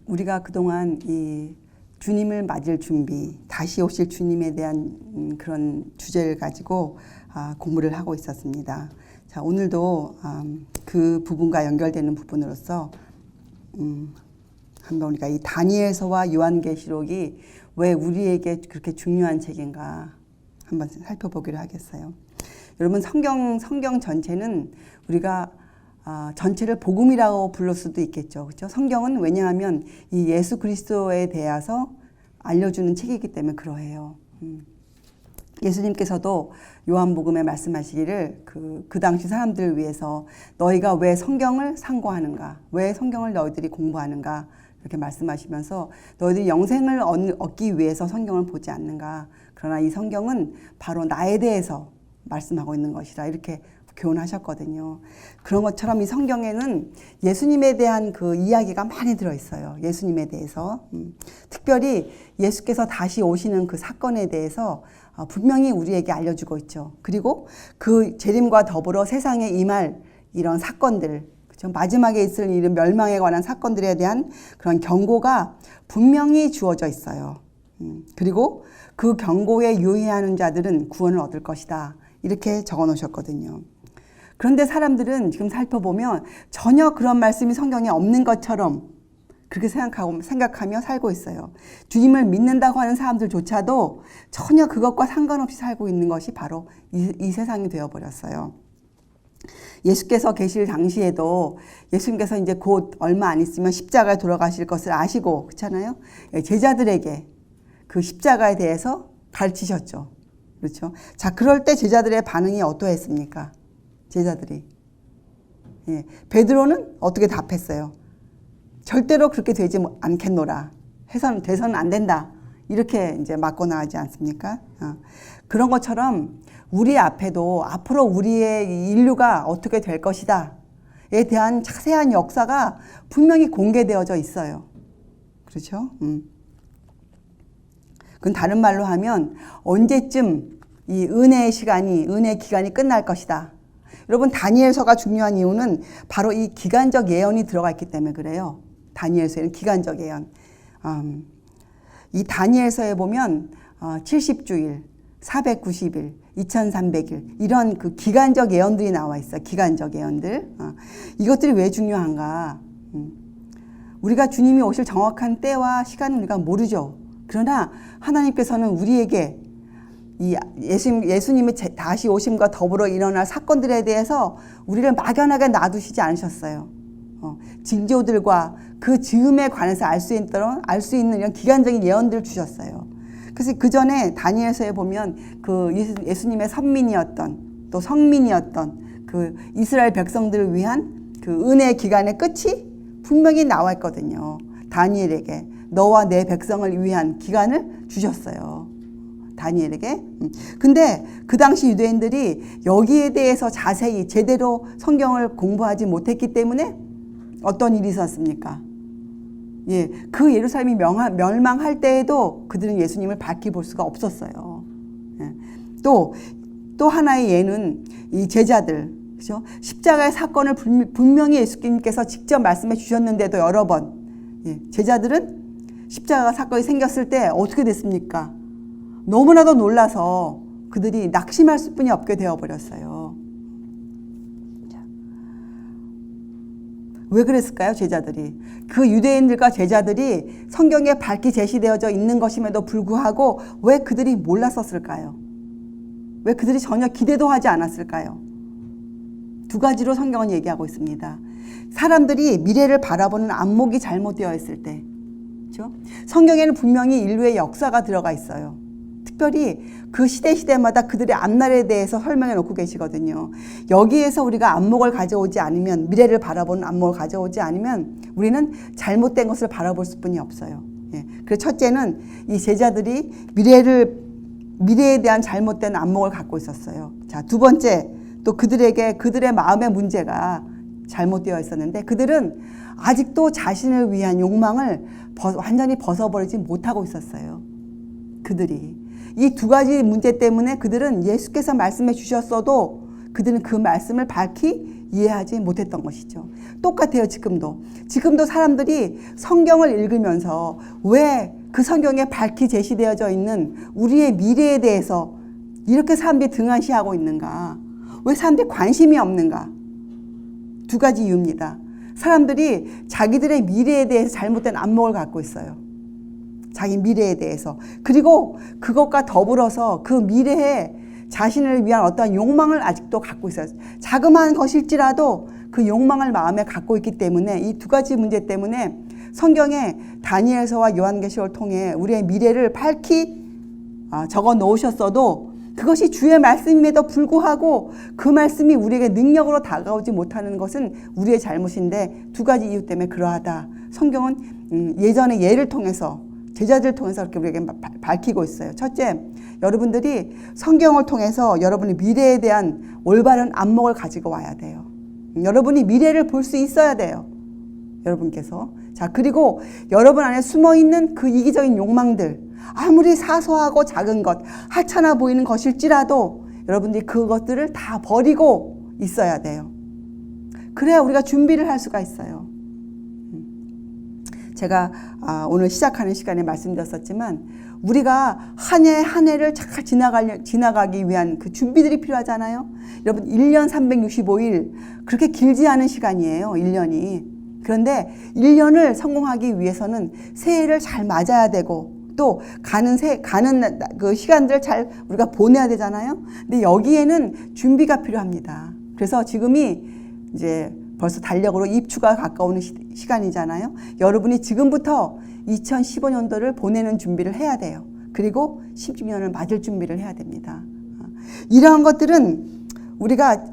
우리가 그동안 이 주님을 맞을 준비, 다시 오실 주님에 대한 그런 주제를 가지고 공부를 하고 있었습니다. 자, 오늘도 그 부분과 연결되는 부분으로서 한번 우리가 이 다니엘서와 요한계시록이 왜 우리에게 그렇게 중요한 책인가 한번 살펴보기로 하겠어요. 여러분, 성경 전체는 우리가 전체를 복음이라고 부를 수도 있겠죠. 그렇죠? 성경은 왜냐하면 이 예수 그리스도에 대해서 알려주는 책이기 때문에 그러해요. 예수님께서도 요한복음에 말씀하시기를 그 당시 사람들을 위해서 너희가 왜 성경을 상고하는가? 왜 성경을 너희들이 공부하는가? 이렇게 말씀하시면서 너희들이 영생을 얻기 위해서 성경을 보지 않는가? 그러나 이 성경은 바로 나에 대해서 말씀하고 있는 것이라 이렇게 교훈하셨거든요. 그런 것처럼 이 성경에는 예수님에 대한 그 이야기가 많이 들어있어요. 예수님에 대해서. 특별히 예수께서 다시 오시는 그 사건에 대해서 분명히 우리에게 알려주고 있죠. 그리고 그 재림과 더불어 세상에 임할 이런 사건들, 그렇죠? 마지막에 있을 이런 멸망에 관한 사건들에 대한 그런 경고가 분명히 주어져 있어요. 그리고 그 경고에 유의하는 자들은 구원을 얻을 것이다. 이렇게 적어 놓으셨거든요. 그런데 사람들은 지금 살펴보면 전혀 그런 말씀이 성경에 없는 것처럼 그렇게 생각하며 살고 있어요. 주님을 믿는다고 하는 사람들조차도 전혀 그것과 상관없이 살고 있는 것이 바로 이 세상이 되어버렸어요. 예수께서 계실 당시에도 예수님께서 이제 곧 얼마 안 있으면 십자가에 돌아가실 것을 아시고 그렇잖아요. 제자들에게 그 십자가에 대해서 가르치셨죠. 그렇죠. 자, 그럴 때 제자들의 반응이 어떠했습니까? 제자들이. 예, 베드로는 어떻게 답했어요? 절대로 그렇게 되지 않겠노라. 돼서는 안 된다. 이렇게 이제 맞고 나가지 않습니까? 그런 것처럼 우리 앞에도 앞으로 우리의 인류가 어떻게 될 것이다에 대한 자세한 역사가 분명히 공개되어져 있어요. 그렇죠? 그건 다른 말로 하면 언제쯤 이 은혜의 기간이 끝날 것이다. 여러분, 다니엘서가 중요한 이유는 바로 이 기간적 예언이 들어가 있기 때문에 그래요. 다니엘서에는 기간적 예언. 이 다니엘서에 보면 70주일, 490일, 2300일 이런 그 기간적 예언들이 나와 있어요. 기간적 예언들. 이것들이 왜 중요한가? 우리가 주님이 오실 정확한 때와 시간은 우리가 모르죠. 그러나 하나님께서는 우리에게 이 예수님의 다시 오심과 더불어 일어날 사건들에 대해서 우리를 막연하게 놔두시지 않으셨어요. 징조들과 그 즈음에 관해서 알 수 있는 이런 기간적인 예언들을 주셨어요. 그래서 그 전에 다니엘서에 보면 그 예수님의 선민이었던 또 성민이었던 그 이스라엘 백성들을 위한 그 은혜의 기간의 끝이 분명히 나와 있거든요. 다니엘에게 너와 내 백성을 위한 기간을 주셨어요. 다니엘에게. 근데 그 당시 유대인들이 여기에 대해서 자세히 제대로 성경을 공부하지 못했기 때문에 어떤 일이 있었습니까? 예, 그 예루살렘이 멸망할 때에도 그들은 예수님을 밝히 볼 수가 없었어요. 예, 또 하나의 예는 이 제자들, 그죠? 십자가의 사건을 분명히 예수님께서 직접 말씀해 주셨는데도 여러 번, 예, 제자들은 십자가 사건이 생겼을 때 어떻게 됐습니까? 너무나도 놀라서 그들이 낙심할 수뿐이 없게 되어버렸어요. 왜 그랬을까요? 제자들이. 그 유대인들과 제자들이 성경에 밝히 제시되어져 있는 것임에도 불구하고 왜 그들이 몰랐었을까요? 왜 그들이 전혀 기대도 하지 않았을까요? 두 가지로 성경은 얘기하고 있습니다. 사람들이 미래를 바라보는 안목이 잘못되어 있을 때, 그렇죠? 성경에는 분명히 인류의 역사가 들어가 있어요. 특별히 그 시대마다 그들의 앞날에 대해서 설명해 놓고 계시거든요. 여기에서 우리가 안목을 가져오지 않으면, 미래를 바라보는 안목을 가져오지 않으면 우리는 잘못된 것을 바라볼 수뿐이 없어요. 예. 그래서 첫째는 이 제자들이 미래에 대한 잘못된 안목을 갖고 있었어요. 자, 두 번째, 또 그들의 마음의 문제가 잘못되어 있었는데 그들은 아직도 자신을 위한 욕망을 완전히 벗어버리지 못하고 있었어요. 그들이. 이 두 가지 문제 때문에 그들은 예수께서 말씀해 주셨어도 그들은 그 말씀을 밝히 이해하지 못했던 것이죠. 똑같아요. 지금도 사람들이 성경을 읽으면서 왜 그 성경에 밝히 제시되어져 있는 우리의 미래에 대해서 이렇게 사람들이 등한시하고 있는가? 왜 사람들이 관심이 없는가? 두 가지 이유입니다. 사람들이 자기들의 미래에 대해서 잘못된 안목을 갖고 있어요. 자기 미래에 대해서. 그리고 그것과 더불어서 그 미래에 자신을 위한 어떤 욕망을 아직도 갖고 있어요. 자그마한 것일지라도 그 욕망을 마음에 갖고 있기 때문에 이 두 가지 문제 때문에 성경에 다니엘서와 요한계시록을 통해 우리의 미래를 밝히 적어 놓으셨어도 그것이 주의 말씀임에도 불구하고 그 말씀이 우리에게 능력으로 다가오지 못하는 것은 우리의 잘못인데 두 가지 이유 때문에 그러하다. 성경은 예전의 예를 통해서 제자들을 통해서 이렇게 우리에게 밝히고 있어요. 첫째, 여러분들이 성경을 통해서 여러분의 미래에 대한 올바른 안목을 가지고 와야 돼요. 여러분이 미래를 볼 수 있어야 돼요. 여러분께서. 자, 그리고 여러분 안에 숨어있는 그 이기적인 욕망들, 아무리 사소하고 작은 것, 하찮아 보이는 것일지라도 여러분들이 그것들을 다 버리고 있어야 돼요. 그래야 우리가 준비를 할 수가 있어요. 제가 오늘 시작하는 시간에 말씀드렸었지만 우리가 한 해 한 해를 잘 지나가기 위한 그 준비들이 필요하잖아요. 여러분 1년 365일 그렇게 길지 않은 시간이에요. 1년이. 그런데 1년을 성공하기 위해서는 새해를 잘 맞아야 되고 또 가는 그 시간들을 잘 우리가 보내야 되잖아요. 근데 여기에는 준비가 필요합니다. 그래서 지금이 이제 벌써 달력으로 입추가 가까우는 시간이잖아요. 여러분이 지금부터 2015년도를 보내는 준비를 해야 돼요. 그리고 16년을 맞을 준비를 해야 됩니다. 이러한 것들은 우리가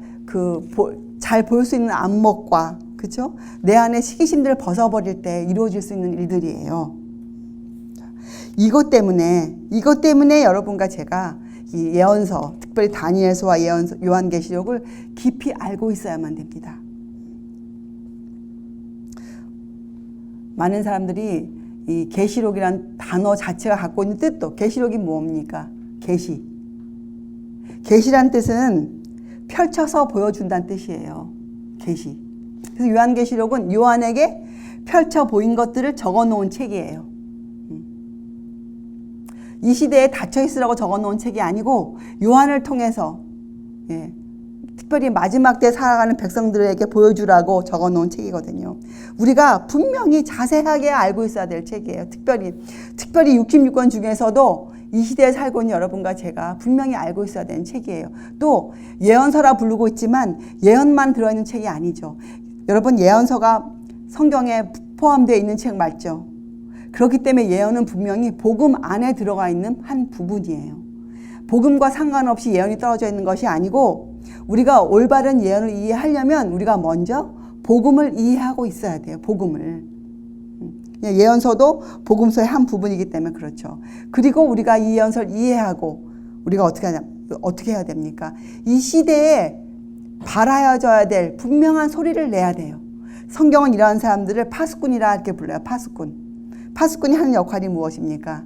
잘 볼 수 있는 안목과 그렇죠? 내 안에 시기심들을 벗어버릴 때 이루어질 수 있는 일들이에요. 이것 때문에 여러분과 제가 이 예언서, 특별히 다니엘서와 요한계시록을 깊이 알고 있어야만 됩니다. 많은 사람들이 이 계시록이란 단어 자체가 갖고 있는 뜻도 계시록이 뭡니까? 계시란 뜻은 펼쳐서 보여준다는 뜻이에요. 계시. 그래서 요한계시록은 요한에게 펼쳐 보인 것들을 적어 놓은 책이에요. 이 시대에 닫혀 있으라고 적어 놓은 책이 아니고 요한을 통해서 특별히 마지막 때 살아가는 백성들에게 보여주라고 적어 놓은 책이거든요. 우리가 분명히 자세하게 알고 있어야 될 책이에요. 특별히 66권 중에서도 이 시대에 살고 있는 여러분과 제가 분명히 알고 있어야 되는 책이에요. 또 예언서라 부르고 있지만 예언만 들어있는 책이 아니죠. 여러분 예언서가 성경에 포함되어 있는 책 맞죠? 그렇기 때문에 예언은 분명히 복음 안에 들어가 있는 한 부분이에요. 복음과 상관없이 예언이 떨어져 있는 것이 아니고 우리가 올바른 예언을 이해하려면 우리가 먼저 복음을 이해하고 있어야 돼요. 복음을. 예언서도 복음서의 한 부분이기 때문에 그렇죠. 그리고 우리가 이 예언서를 이해하고 우리가 어떻게 해야 됩니까? 이 시대에 발하여져야 될 분명한 소리를 내야 돼요. 성경은 이러한 사람들을 파수꾼이라 이렇게 불러요. 파수꾼이 하는 역할이 무엇입니까?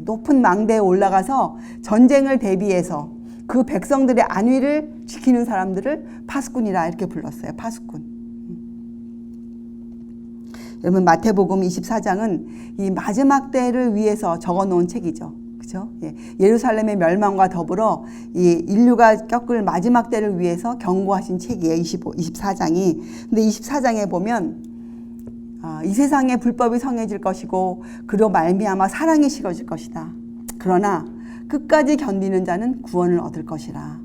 높은 망대에 올라가서 전쟁을 대비해서 그 백성들의 안위를 지키는 사람들을 파수꾼이라 이렇게 불렀어요. 파수꾼. 여러분 마태복음 24장은 이 마지막 때를 위해서 적어놓은 책이죠. 그렇죠? 예루살렘의 멸망과 더불어 이 인류가 겪을 마지막 때를 위해서 경고하신 책이에요. 24장이. 근데 24장에 보면 이 세상에 불법이 성해질 것이고 그로 말미암아 사랑이 식어질 것이다. 그러나 끝까지 견디는 자는 구원을 얻을 것이라.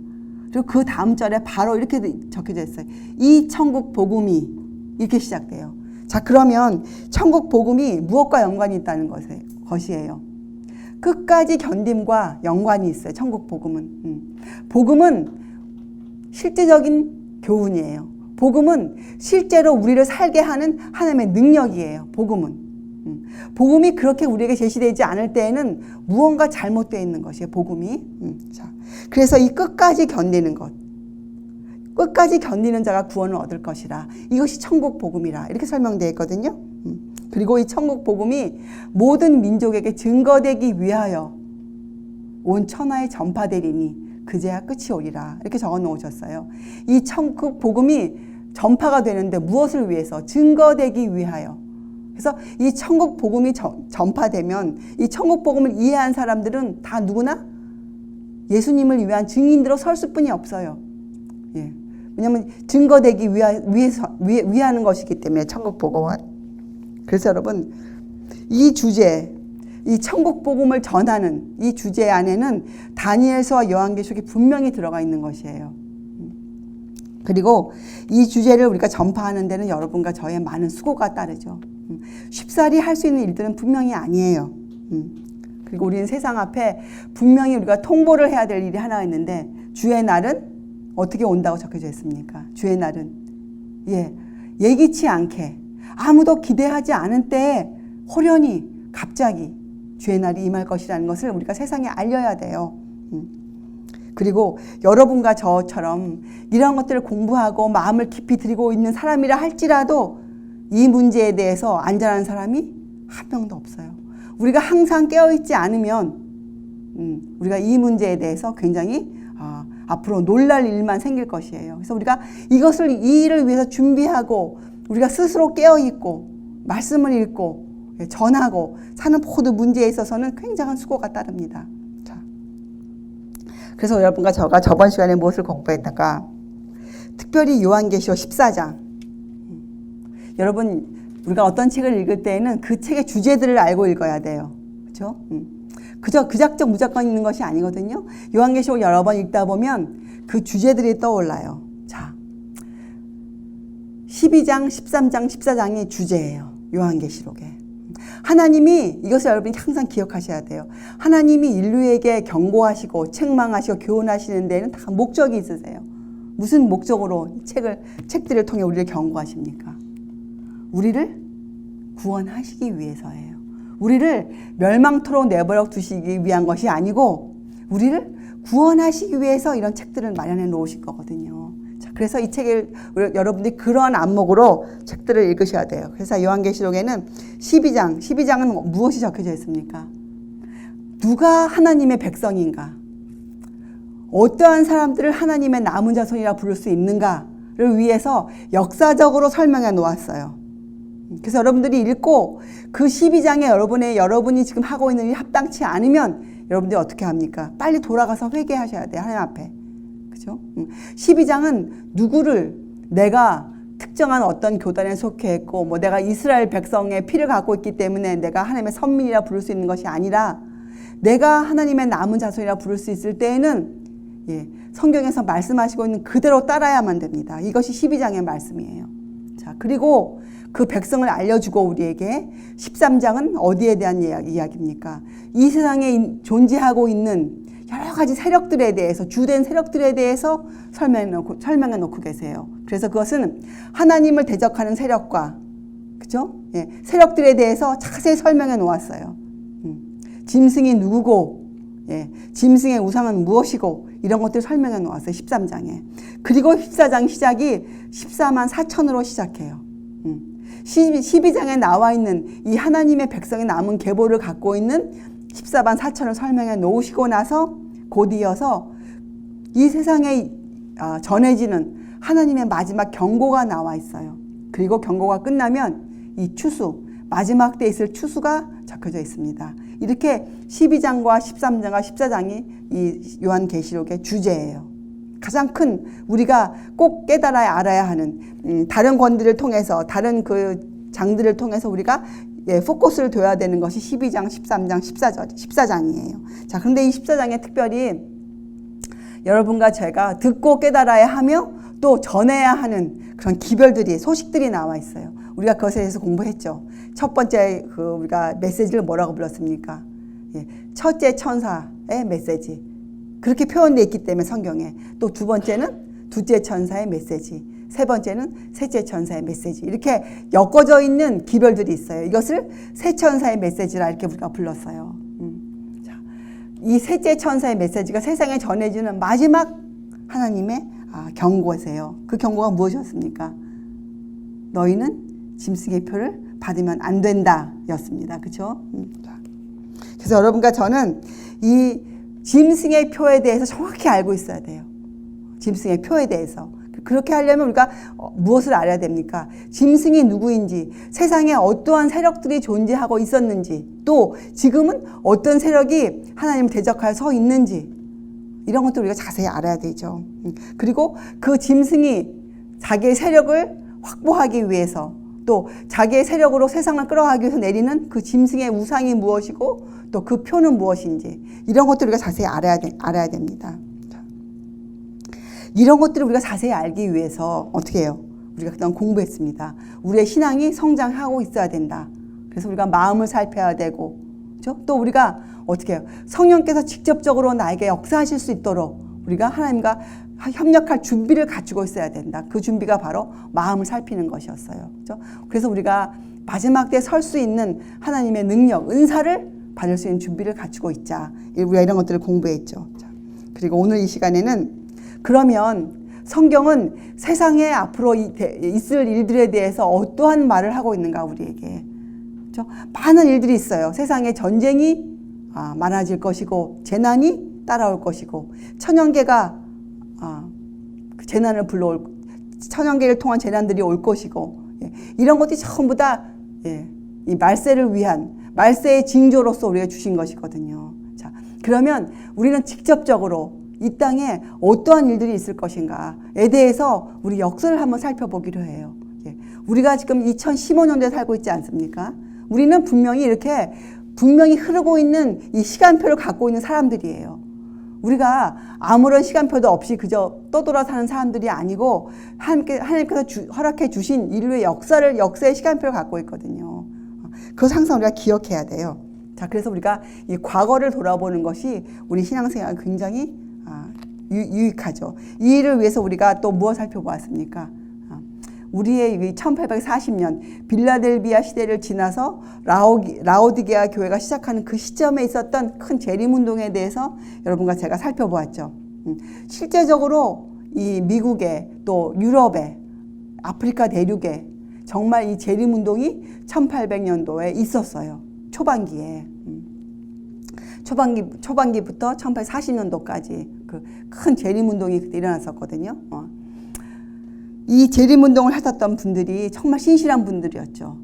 그리고 그 다음 절에 바로 이렇게 적혀져 있어요. 이 천국 복음이 이렇게 시작돼요. 자, 그러면 천국 복음이 무엇과 연관이 있다는 것이에요. 끝까지 견딤과 연관이 있어요. 천국 복음은. 복음은 실제적인 교훈이에요. 복음은 실제로 우리를 살게 하는 하나님의 능력이에요. 복음이 그렇게 우리에게 제시되지 않을 때에는 무언가 잘못되어 있는 것이에요. 복음이. 자, 그래서 이 끝까지 견디는 것. 끝까지 견디는 자가 구원을 얻을 것이라. 이것이 천국 복음이라. 이렇게 설명되어 있거든요. 그리고 이 천국 복음이 모든 민족에게 증거되기 위하여 온 천하에 전파되리니 그제야 끝이 오리라. 이렇게 적어 놓으셨어요. 이 천국 복음이 전파가 되는데 무엇을 위해서? 증거되기 위하여. 그래서 이 천국 복음이 전파되면 이 천국 복음을 이해한 사람들은 다 누구나 예수님을 위한 증인으로 설 수뿐이 없어요. 예. 왜냐하면 증거되기 위하는 것이기 때문에 천국 복음은. 그래서 여러분 이 주제, 이 천국 복음을 전하는 이 주제 안에는 다니엘서와 요한계시록이 분명히 들어가 있는 것이에요. 그리고 이 주제를 우리가 전파하는 데는 여러분과 저의 많은 수고가 따르죠. 쉽사리 할 수 있는 일들은 분명히 아니에요. 그리고 우리는 세상 앞에 분명히 우리가 통보를 해야 될 일이 하나 있는데 주의 날은 어떻게 온다고 적혀져 있습니까? 주의 날은 예기치 않게 아무도 기대하지 않은 때에 호련히 갑자기 주의 날이 임할 것이라는 것을 우리가 세상에 알려야 돼요. 그리고 여러분과 저처럼 이런 것들을 공부하고 마음을 깊이 들이고 있는 사람이라 할지라도 이 문제에 대해서 안전한 사람이 한 명도 없어요. 우리가 항상 깨어있지 않으면 우리가 이 문제에 대해서 굉장히 앞으로 놀랄 일만 생길 것이에요. 그래서 우리가 이 일을 위해서 준비하고 우리가 스스로 깨어있고 말씀을 읽고 전하고 사는 모든 문제에 있어서는 굉장한 수고가 따릅니다. 자, 그래서 여러분과 저가 저번 시간에 무엇을 공부했다가 특별히 요한계시록 14장. 여러분 우리가 어떤 책을 읽을 때에는 그 책의 주제들을 알고 읽어야 돼요. 그렇죠? 그저 그작적 무작정 읽는 것이 아니거든요. 요한계시록 여러 번 읽다 보면 그 주제들이 떠올라요. 자, 12장, 13장, 14장이 주제예요. 요한계시록에. 하나님이 이것을 여러분이 항상 기억하셔야 돼요. 하나님이 인류에게 경고하시고 책망하시고 교훈하시는 데는 다 목적이 있으세요. 무슨 목적으로 책들을 통해 우리를 경고하십니까? 우리를 구원하시기 위해서예요. 우리를 멸망토록 내버려 두시기 위한 것이 아니고 우리를 구원하시기 위해서 이런 책들을 마련해 놓으실 거거든요. 자, 그래서 이 책을 여러분들이 그런 안목으로 책들을 읽으셔야 돼요. 그래서 요한계시록에는 12장은 무엇이 적혀져 있습니까? 누가 하나님의 백성인가? 어떠한 사람들을 하나님의 남은 자손이라 부를 수 있는가를 위해서 역사적으로 설명해 놓았어요. 그래서 여러분들이 읽고 그 12장에 여러분이 지금 하고 있는 일이 합당치 않으면 여러분들이 어떻게 합니까? 빨리 돌아가서 회개하셔야 돼요. 하나님 앞에. 그죠? 12장은 누구를 내가 특정한 어떤 교단에 속해 있고 내가 이스라엘 백성의 피를 갖고 있기 때문에 내가 하나님의 선민이라 부를 수 있는 것이 아니라 내가 하나님의 남은 자손이라 부를 수 있을 때에는 성경에서 말씀하시고 있는 그대로 따라야만 됩니다. 이것이 12장의 말씀이에요. 자, 그리고 그 백성을 알려주고 우리에게 13장은 어디에 대한 이야기입니까? 이 세상에 존재하고 있는 여러 가지 세력들에 대해서, 주된 세력들에 대해서 설명해 놓고 계세요. 그래서 그것은 하나님을 대적하는 세력과, 그죠? 세력들에 대해서 자세히 설명해 놓았어요. 짐승이 누구고, 짐승의 우상은 무엇이고, 이런 것들 설명해 놓았어요. 13장에. 그리고 14장 시작이 14만 4천으로 시작해요. 12장에 나와 있는 이 하나님의 백성의 남은 계보를 갖고 있는 14만 4천을 설명해 놓으시고 나서 곧 이어서 이 세상에 전해지는 하나님의 마지막 경고가 나와 있어요. 그리고 경고가 끝나면 이 추수, 마지막 때에 있을 추수가 적혀져 있습니다. 이렇게 12장과 13장과 14장이 이 요한계시록의 주제예요. 가장 큰 우리가 꼭 깨달아야 알아야 하는 다른 권들을 통해서 다른 그 장들을 통해서 우리가 포커스를 둬야 되는 것이 12장, 13장, 14장이에요. 자, 그런데 이 14장에 특별히 여러분과 제가 듣고 깨달아야 하며 또 전해야 하는 그런 기별들이 소식들이 나와 있어요. 우리가 그것에 대해서 공부했죠. 첫 번째 우리가 메시지를 뭐라고 불렀습니까? 첫째 천사의 메시지. 그렇게 표현되어 있기 때문에 성경에. 또 두 번째는 둘째 천사의 메시지. 세 번째는 셋째 천사의 메시지. 이렇게 엮어져 있는 기별들이 있어요. 이것을 세 천사의 메시지라 이렇게 우리가 불렀어요. 자, 이 셋째 천사의 메시지가 세상에 전해지는 마지막 하나님의 경고세요. 그 경고가 무엇이었습니까? 너희는 짐승의 표를 받으면 안 된다 였습니다. 그렇죠? 그래서 여러분과 저는 이 짐승의 표에 대해서 정확히 알고 있어야 돼요. 짐승의 표에 대해서. 그렇게 하려면 우리가 무엇을 알아야 됩니까? 짐승이 누구인지, 세상에 어떠한 세력들이 존재하고 있었는지, 또 지금은 어떤 세력이 하나님을 대적하여 서 있는지, 이런 것도 우리가 자세히 알아야 되죠. 그리고 그 짐승이 자기의 세력을 확보하기 위해서, 또 자기의 세력으로 세상을 끌어가기 위해서 내리는 그 짐승의 우상이 무엇이고, 또 그 표는 무엇인지, 이런 것도 우리가 자세히 알아야 됩니다. 이런 것들을 우리가 자세히 알기 위해서 어떻게 해요? 우리가 그동안 공부했습니다. 우리의 신앙이 성장하고 있어야 된다. 그래서 우리가 마음을 살펴야 되고, 그렇죠? 또 우리가 어떻게 해요? 성령께서 직접적으로 나에게 역사하실 수 있도록 우리가 하나님과 협력할 준비를 갖추고 있어야 된다. 그 준비가 바로 마음을 살피는 것이었어요. 그렇죠? 그래서 우리가 마지막 때 설 수 있는 하나님의 능력, 은사를 받을 수 있는 준비를 갖추고 있자. 우리가 이런 것들을 공부했죠. 그리고 오늘 이 시간에는 그러면 성경은 세상에 앞으로 있을 일들에 대해서 어떠한 말을 하고 있는가 우리에게. 그렇죠? 많은 일들이 있어요. 세상에 전쟁이 많아질 것이고 재난이 따라올 것이고 천연계가 재난을 불러올 천연계를 통한 재난들이 올 것이고 이런 것들이 전부 다 이 말세를 위한 말세의 징조로서 우리가 주신 것이거든요. 자, 그러면 우리는 직접적으로 이 땅에 어떠한 일들이 있을 것인가에 대해서 우리 역사를 한번 살펴보기로 해요. 우리가 지금 2015년도에 살고 있지 않습니까? 우리는 분명히 이렇게 분명히 흐르고 있는 이 시간표를 갖고 있는 사람들이에요. 우리가 아무런 시간표도 없이 그저 떠돌아 사는 사람들이 아니고 하나님께서 허락해 주신 인류의 역사의 시간표를 갖고 있거든요. 그것을 항상 우리가 기억해야 돼요. 자, 그래서 우리가 이 과거를 돌아보는 것이 우리 신앙생활 굉장히 유익하죠. 이 일을 위해서 우리가 또 무엇을 살펴보았습니까? 우리의 1840년 빌라델비아 시대를 지나서 라오디게아 교회가 시작하는 그 시점에 있었던 큰 재림운동에 대해서 여러분과 제가 살펴보았죠. 실제적으로 이 미국에 또 유럽에 아프리카 대륙에 정말 이 재림운동이 1800년도에 있었어요. 초반기에. 초반기부터 1840년도까지 그 큰 재림운동이 그때 일어났었거든요. 이 재림운동을 하셨던 분들이 정말 신실한 분들이었죠.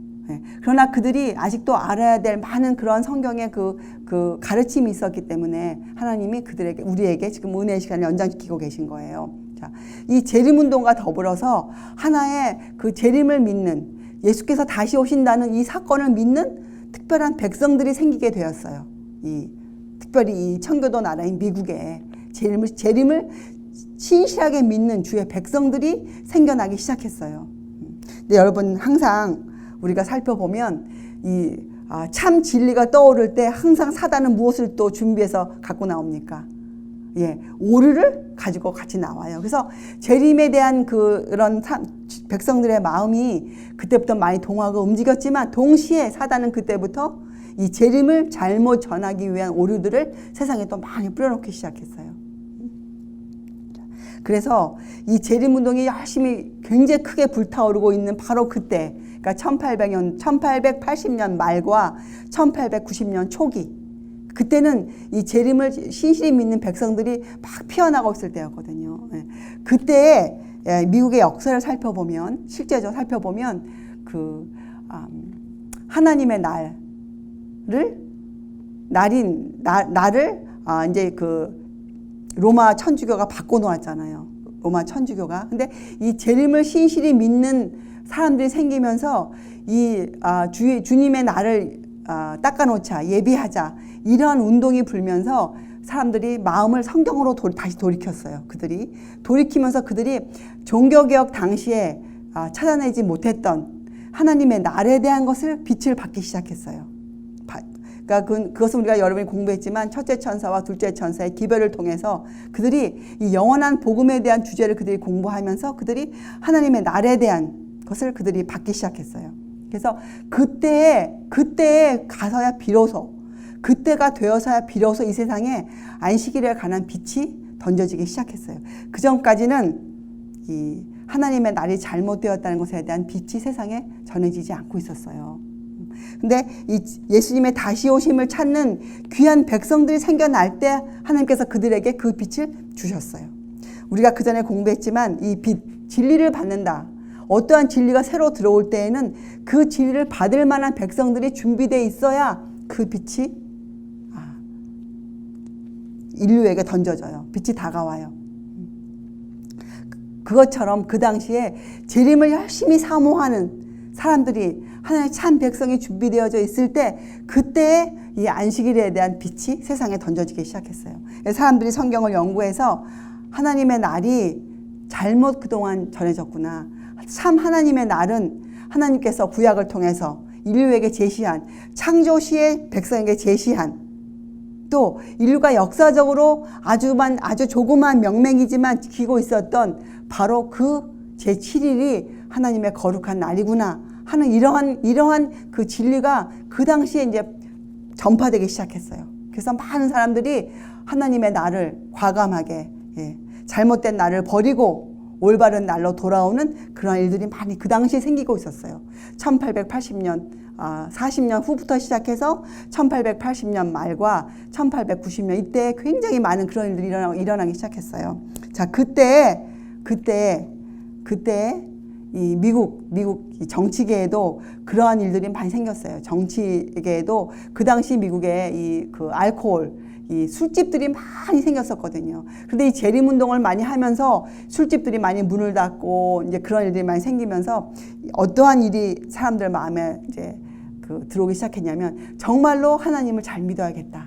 그러나 그들이 아직도 알아야 될 많은 그런 성경의 그 가르침이 있었기 때문에 하나님이 우리에게 지금 은혜의 시간을 연장시키고 계신 거예요. 자, 이 재림운동과 더불어서 하나의 그 재림을 믿는 예수께서 다시 오신다는 이 사건을 믿는 특별한 백성들이 생기게 되었어요. 특별히 이 청교도 나라인 미국에 재림을 신실하게 믿는 주의 백성들이 생겨나기 시작했어요. 근데 여러분 항상 우리가 살펴보면 참 진리가 떠오를 때 항상 사단은 무엇을 또 준비해서 갖고 나옵니까? 오류를 가지고 같이 나와요. 그래서 재림에 대한 그런 백성들의 마음이 그때부터 많이 동하고 움직였지만 동시에 사단은 그때부터 이 재림을 잘못 전하기 위한 오류들을 세상에 또 많이 뿌려놓기 시작했어요. 그래서 이 재림운동이 열심히 굉장히 크게 불타오르고 있는 바로 그때, 그러니까 1880년 말과 1890년 초기, 그때는 이 재림을 신실히 믿는 백성들이 막 피어나고 있을 때였거든요. 그때 미국의 역사를 살펴보면, 실제적으로 살펴보면 하나님의 날을 이제 로마 천주교가 바꿔놓았잖아요. 로마 천주교가. 근데 이 재림을 신실히 믿는 사람들이 생기면서 주님의 날을 닦아놓자, 예비하자, 이러한 운동이 불면서 사람들이 마음을 성경으로 다시 돌이켰어요. 그들이 돌이키면서 그들이 종교개혁 당시에 찾아내지 못했던 하나님의 날에 대한 것을 빛을 받기 시작했어요. 그러니까 그것은 우리가 여러분이 공부했지만 첫째 천사와 둘째 천사의 기별을 통해서 그들이 이 영원한 복음에 대한 주제를 그들이 공부하면서 그들이 하나님의 날에 대한 것을 그들이 받기 시작했어요. 그래서 그때에 가서야 비로소, 그때가 되어서야 비로소 이 세상에 안식일에 관한 빛이 던져지기 시작했어요. 그 전까지는 이 하나님의 날이 잘못되었다는 것에 대한 빛이 세상에 전해지지 않고 있었어요. 근데 이 예수님의 다시 오심을 찾는 귀한 백성들이 생겨날 때 하나님께서 그들에게 그 빛을 주셨어요. 우리가 그 전에 공부했지만 이 빛, 진리를 받는다. 어떠한 진리가 새로 들어올 때에는 그 진리를 받을 만한 백성들이 준비되어 있어야 그 빛이 인류에게 던져져요. 빛이 다가와요. 그것처럼 그 당시에 재림을 열심히 사모하는 사람들이 하나님의 참 백성이 준비되어져 있을 때 그때 이 안식일에 대한 빛이 세상에 던져지기 시작했어요. 사람들이 성경을 연구해서 하나님의 날이 잘못 그동안 전해졌구나. 참 하나님의 날은 하나님께서 구약을 통해서 인류에게 제시한 창조 시에 백성에게 제시한 또 인류가 역사적으로 아주 조그만 명맥이지만 지키고 있었던 바로 그 제7일이 하나님의 거룩한 날이구나 하는 이러한 그 진리가 그 당시에 이제 전파되기 시작했어요. 그래서 많은 사람들이 하나님의 날을 과감하게 잘못된 날을 버리고 올바른 날로 돌아오는 그런 일들이 많이 그 당시에 생기고 있었어요. 1880년 40년 후부터 시작해서 1880년 말과 1890년 이때 굉장히 많은 그런 일들이 일어나기 시작했어요. 자, 그때 이 미국 정치계에도 그러한 일들이 많이 생겼어요. 정치계에도 그 당시 미국에 이 그 알코올 이 술집들이 많이 생겼었거든요. 근데 이 재림운동을 많이 하면서 술집들이 많이 문을 닫고 이제 그런 일들이 많이 생기면서 어떠한 일이 사람들 마음에 이제 들어오기 시작했냐면 정말로 하나님을 잘 믿어야겠다.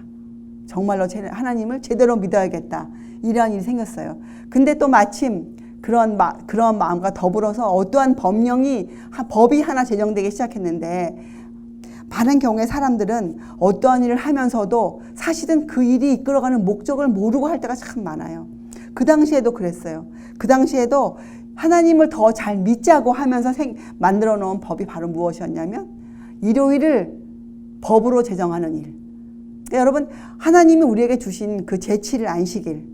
정말로 하나님을 제대로 믿어야겠다. 이러한 일이 생겼어요. 근데 또 마침 그런 마음과 더불어서 어떠한 법이 하나 제정되기 시작했는데 많은 경우에 사람들은 어떠한 일을 하면서도 사실은 그 일이 이끌어가는 목적을 모르고 할 때가 참 많아요. 그 당시에도 그랬어요. 그 당시에도 하나님을 더 잘 믿자고 하면서 만들어 놓은 법이 바로 무엇이었냐면 일요일을 법으로 제정하는 일. 그러니까 여러분 하나님이 우리에게 주신 그 제7일 안식일,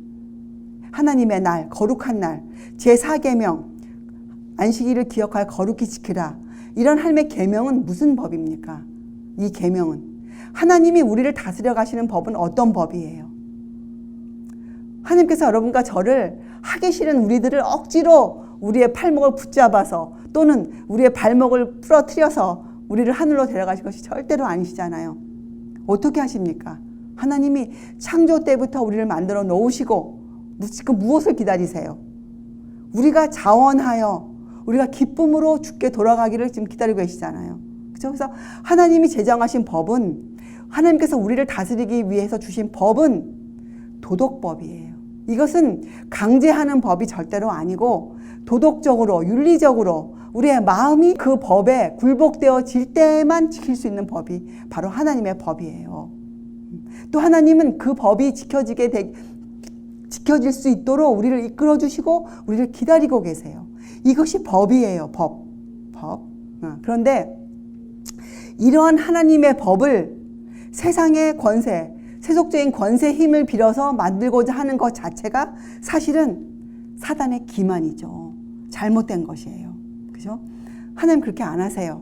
하나님의 날, 거룩한 날, 제4계명, 안식일을 기억하여 거룩히 지키라. 이런 하나님의 계명은 무슨 법입니까? 이 계명은 하나님이 우리를 다스려 가시는 법은 어떤 법이에요? 하나님께서 여러분과 저를 하기 싫은 우리들을 억지로 우리의 팔목을 붙잡아서 또는 우리의 발목을 부러뜨려서 우리를 하늘로 데려가실 것이 절대로 아니시잖아요. 어떻게 하십니까? 하나님이 창조 때부터 우리를 만들어 놓으시고 지금 무엇을 기다리세요? 우리가 자원하여 우리가 기쁨으로 주께 돌아가기를 지금 기다리고 계시잖아요. 그렇죠? 그래서 하나님이 제정하신 법은 하나님께서 우리를 다스리기 위해서 주신 법은 도덕법이에요. 이것은 강제하는 법이 절대로 아니고 도덕적으로 윤리적으로 우리의 마음이 그 법에 굴복되어질 때만 지킬 수 있는 법이 바로 하나님의 법이에요. 또 하나님은 그 법이 지켜질 수 있도록 우리를 이끌어 주시고 우리를 기다리고 계세요. 이것이 법이에요. 법. 그런데 이러한 하나님의 법을 세상의 권세, 세속적인 권세 힘을 빌어서 만들고자 하는 것 자체가 사실은 사단의 기만이죠. 잘못된 것이에요. 그죠? 하나님 그렇게 안 하세요.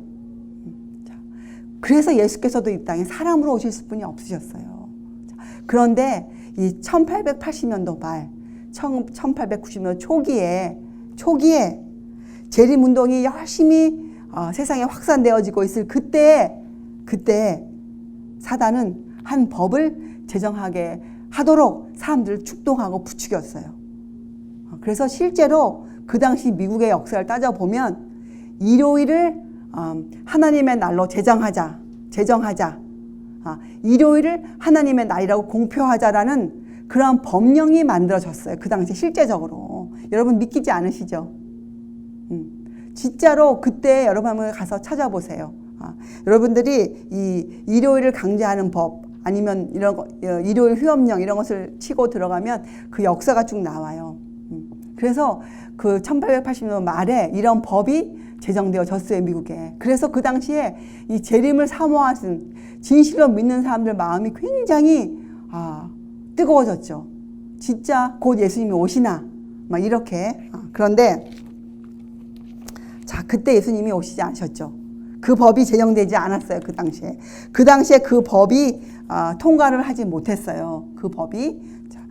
그래서 예수께서도 이 땅에 사람으로 오실 분이 없으셨어요. 그런데 이 1880년도 말, 1890년도 초기에 재림운동이 열심히 세상에 확산되어지고 있을 그때 사단은 한 법을 제정하게 하도록 사람들을 축동하고 부추겼어요. 그래서 실제로 그 당시 미국의 역사를 따져보면 일요일을 하나님의 날로 제정하자. 일요일을 하나님의 날이라고 공표하자라는 그러한 법령이 만들어졌어요. 그 당시 실제적으로. 여러분 믿기지 않으시죠? 진짜로 그때 여러분 한번 가서 찾아보세요. 여러분들이 이 일요일을 강제하는 법 아니면 일요일 휴업령 이런 것을 치고 들어가면 그 역사가 쭉 나와요. 그래서 그 1880년 말에 이런 법이 제정되어졌어요, 미국에. 그래서 그 당시에 이 재림을 사모하는 진실로 믿는 사람들 마음이 굉장히 뜨거워졌죠. 진짜 곧 예수님이 오시나 막 이렇게. 그런데 자, 그때 예수님이 오시지 않으셨죠. 그 법이 제정되지 않았어요. 그 당시에. 그 당시에 그 법이 통과를 하지 못했어요. 그 법이. 자,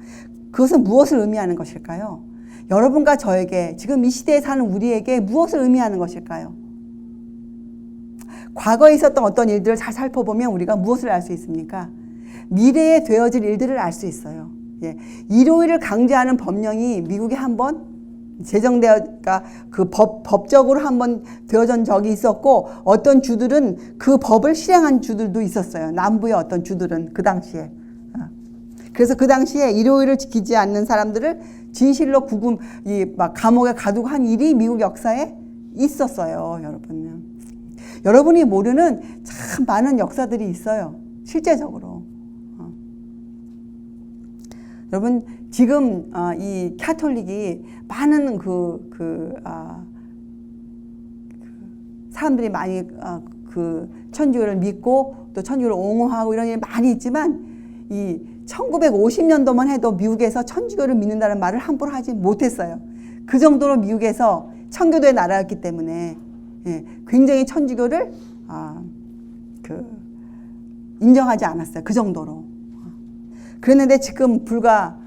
그것은 무엇을 의미하는 것일까요? 여러분과 저에게, 지금 이 시대에 사는 우리에게 무엇을 의미하는 것일까요? 과거에 있었던 어떤 일들을 잘 살펴보면 우리가 무엇을 알 수 있습니까? 미래에 되어질 일들을 알 수 있어요. 예. 일요일을 강제하는 법령이 미국에 한번 제정되어가 그 법적으로 한번 되어진 적이 있었고, 어떤 주들은 그 법을 실행한 주들도 있었어요. 남부의 어떤 주들은 그 당시에. 그래서 그 당시에 일요일을 지키지 않는 사람들을 진실로 막 감옥에 가두고 한 일이 미국 역사에 있었어요, 여러분. 여러분이 모르는 참 많은 역사들이 있어요, 실제적으로. 여러분, 지금 이 카톨릭이 많은 사람들이 많이 천주교를 믿고 또 천주교를 옹호하고 이런 일이 많이 있지만, 이 1950년도만 해도 미국에서 천주교를 믿는다는 말을 함부로 하지 못했어요. 그 정도로 미국에서 천교도의 나라였기 때문에 굉장히 천주교를 인정하지 않았어요. 그 정도로. 그랬는데 지금 불과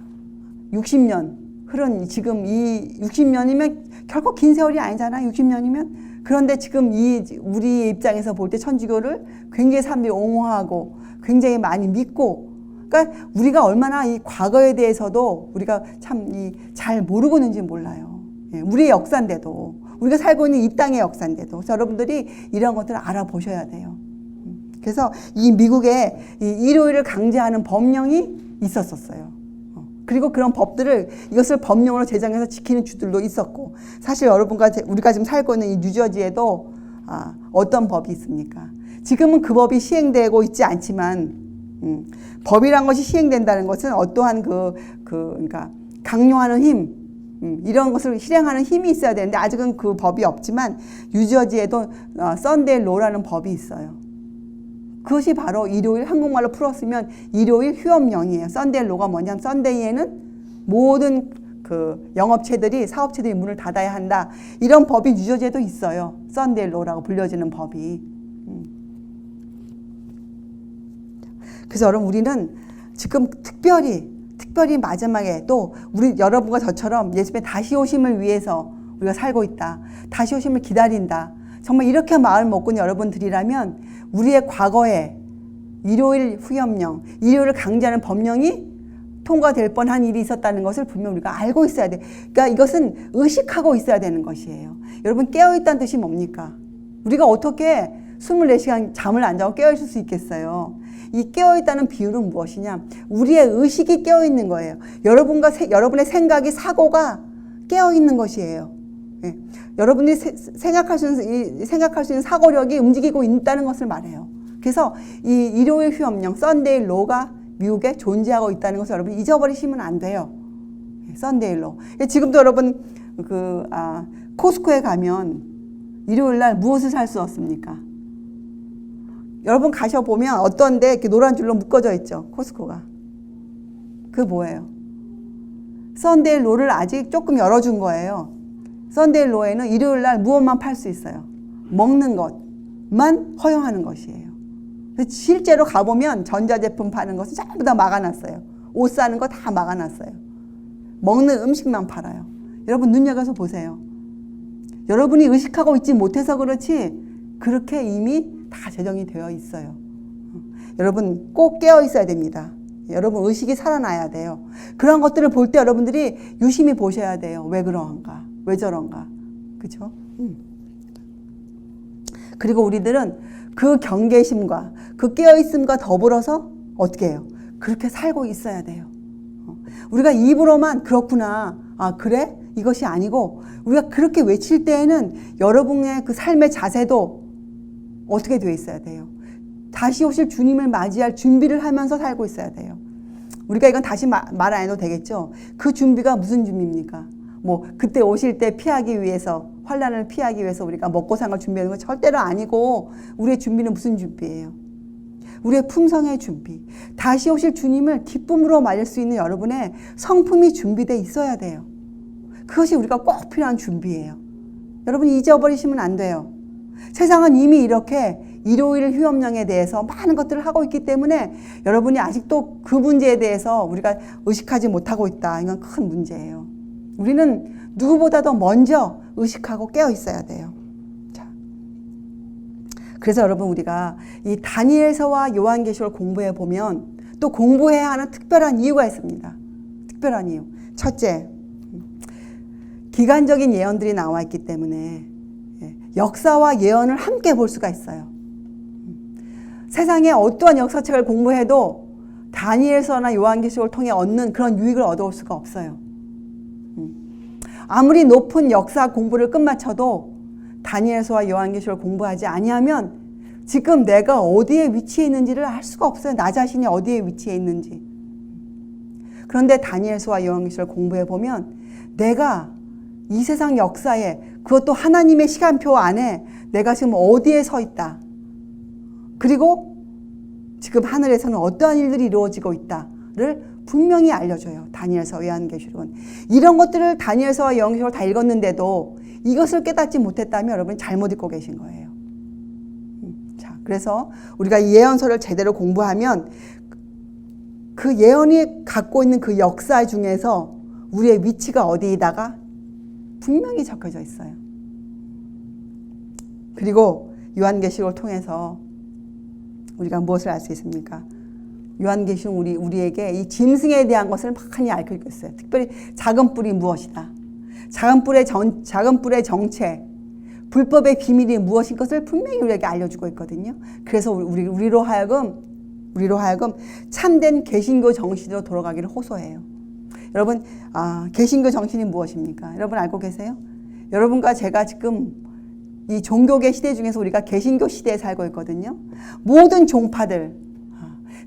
60년 흐른 지금 이 60년이면 결코 긴 세월이 아니잖아요. 60년이면. 그런데 지금 우리 입장에서 볼 때 천주교를 굉장히 사람들이 옹호하고 굉장히 많이 믿고, 그러니까 우리가 얼마나 이 과거에 대해서도 우리가 참 잘 모르고 있는지 몰라요. 우리의 역사인데도, 우리가 살고 있는 이 땅의 역사인데도. 그래서 여러분들이 이런 것들을 알아보셔야 돼요. 그래서 이 미국에 이 일요일을 강제하는 법령이 있었어요. 그리고 그런 법들을, 이것을 법령으로 제정해서 지키는 주들도 있었고, 사실 여러분과 우리가 지금 살고 있는 이 뉴저지에도 어떤 법이 있습니까? 지금은 그 법이 시행되고 있지 않지만, 법이란 것이 시행된다는 것은 어떠한 그러니까 강요하는 힘, 이런 것을 실행하는 힘이 있어야 되는데, 아직은 그 법이 없지만 뉴저지에도 썬데이 로라는 법이 있어요. 그것이 바로 일요일, 한국말로 풀었으면 일요일 휴업령이에요. 썬데이 로가 뭐냐면, 썬데이에는 모든 그 영업체들이, 사업체들이 문을 닫아야 한다. 이런 법이 뉴저지에도 있어요. 썬데이 로라고 불려지는 법이. 그래서 여러분, 우리는 지금 특별히 마지막에 또 여러분과 저처럼 예수님의 다시 오심을 위해서 우리가 살고 있다. 다시 오심을 기다린다. 정말 이렇게 마음을 먹고 여러분들이라면 우리의 과거에 일요일 휴업령, 일요일을 강제하는 법령이 통과될 뻔한 일이 있었다는 것을 분명 우리가 알고 있어야 돼. 그러니까 이것은 의식하고 있어야 되는 것이에요. 여러분, 깨어있다는 뜻이 뭡니까? 우리가 어떻게 24시간 잠을 안 자고 깨어있을 수 있겠어요? 이 깨어있다는 비유는 무엇이냐? 우리의 의식이 깨어있는 거예요. 여러분의 생각이, 사고가 깨어있는 것이에요. 예. 여러분이 생각할 수 있는 사고력이 움직이고 있다는 것을 말해요. 그래서 이 일요일 휴업령, 썬데이 로가 미국에 존재하고 있다는 것을 여러분 잊어버리시면 안 돼요. 썬데이 로. 지금도 여러분 코스코에 가면 일요일 날 무엇을 살 수 없습니까? 여러분 가셔보면 어떤 데 이렇게 노란 줄로 묶어져 있죠. 코스코가. 그게 뭐예요? 썬데이 로를 아직 조금 열어준 거예요. 썬데이 로에는 일요일 날 무엇만 팔 수 있어요? 먹는 것만 허용하는 것이에요. 실제로 가보면 전자제품 파는 것은 전부 다 막아놨어요. 옷 사는 거 다 막아놨어요. 먹는 음식만 팔아요. 여러분 눈여겨서 보세요. 여러분이 의식하고 있지 못해서 그렇지 그렇게 이미 다 제정이 되어 있어요. 여러분 꼭 깨어 있어야 됩니다. 여러분 의식이 살아나야 돼요. 그런 것들을 볼 때 여러분들이 유심히 보셔야 돼요. 왜 그런가? 왜 저런가? 그렇죠? 그리고 우리들은 그 경계심과 그 깨어있음과 더불어서 어떻게 해요? 그렇게 살고 있어야 돼요. 우리가 입으로만 그렇구나, 아 그래? 이것이 아니고 우리가 그렇게 외칠 때에는 여러분의 그 삶의 자세도 어떻게 되어 있어야 돼요? 다시 오실 주님을 맞이할 준비를 하면서 살고 있어야 돼요. 우리가 이건 다시 말 안 해도 되겠죠? 그 준비가 무슨 준비입니까? 뭐 그때 오실 때 피하기 위해서, 환난을 피하기 위해서 우리가 먹고 사는 걸 준비하는 건 절대로 아니고, 우리의 준비는 무슨 준비예요? 우리의 품성의 준비. 다시 오실 주님을 기쁨으로 맞을 수 있는 여러분의 성품이 준비되어 있어야 돼요. 그것이 우리가 꼭 필요한 준비예요. 여러분이 잊어버리시면 안 돼요. 세상은 이미 이렇게 일요일 휴업령에 대해서 많은 것들을 하고 있기 때문에 여러분이 아직도 그 문제에 대해서 우리가 의식하지 못하고 있다. 이건 큰 문제예요. 우리는 누구보다도 먼저 의식하고 깨어 있어야 돼요. 자, 그래서 여러분 우리가 이 다니엘서와 요한계시록을 공부해 보면 또 공부해야 하는 특별한 이유가 있습니다. 특별한 이유. 첫째, 기간적인 예언들이 나와 있기 때문에 역사와 예언을 함께 볼 수가 있어요. 세상에 어떠한 역사책을 공부해도 다니엘서나 요한계시록을 통해 얻는 그런 유익을 얻어올 수가 없어요. 아무리 높은 역사 공부를 끝마쳐도 다니엘서와 요한계시록을 공부하지 아니하면 지금 내가 어디에 위치해 있는지를 알 수가 없어요. 나 자신이 어디에 위치해 있는지. 그런데 다니엘서와 요한계시록을 공부해 보면 내가 이 세상 역사에, 그것도 하나님의 시간표 안에 내가 지금 어디에 서 있다. 그리고 지금 하늘에서는 어떠한 일들이 이루어지고 있다를 분명히 알려줘요. 다니엘서, 요한계시록은. 이런 것들을 다니엘서와 요한계시록을 다 읽었는데도 이것을 깨닫지 못했다면 여러분이 잘못 읽고 계신 거예요. 자, 그래서 우리가 이 예언서를 제대로 공부하면 그 예언이 갖고 있는 그 역사 중에서 우리의 위치가 어디에다가 분명히 적혀져 있어요. 그리고 요한계시록을 통해서 우리가 무엇을 알 수 있습니까? 요한계시록 우리에게 이 짐승에 대한 것을 많이 알려주고 있어요. 특별히 작은 뿔이 무엇이다. 작은 뿔의 정체, 불법의 비밀이 무엇인 것을 분명히 우리에게 알려주고 있거든요. 그래서 우리로 하여금 참된 개신교 정신으로 돌아가기를 호소해요. 여러분, 개신교 정신이 무엇입니까? 여러분 알고 계세요? 여러분과 제가 지금 이 종교계 시대 중에서 우리가 개신교 시대에 살고 있거든요. 모든 종파들,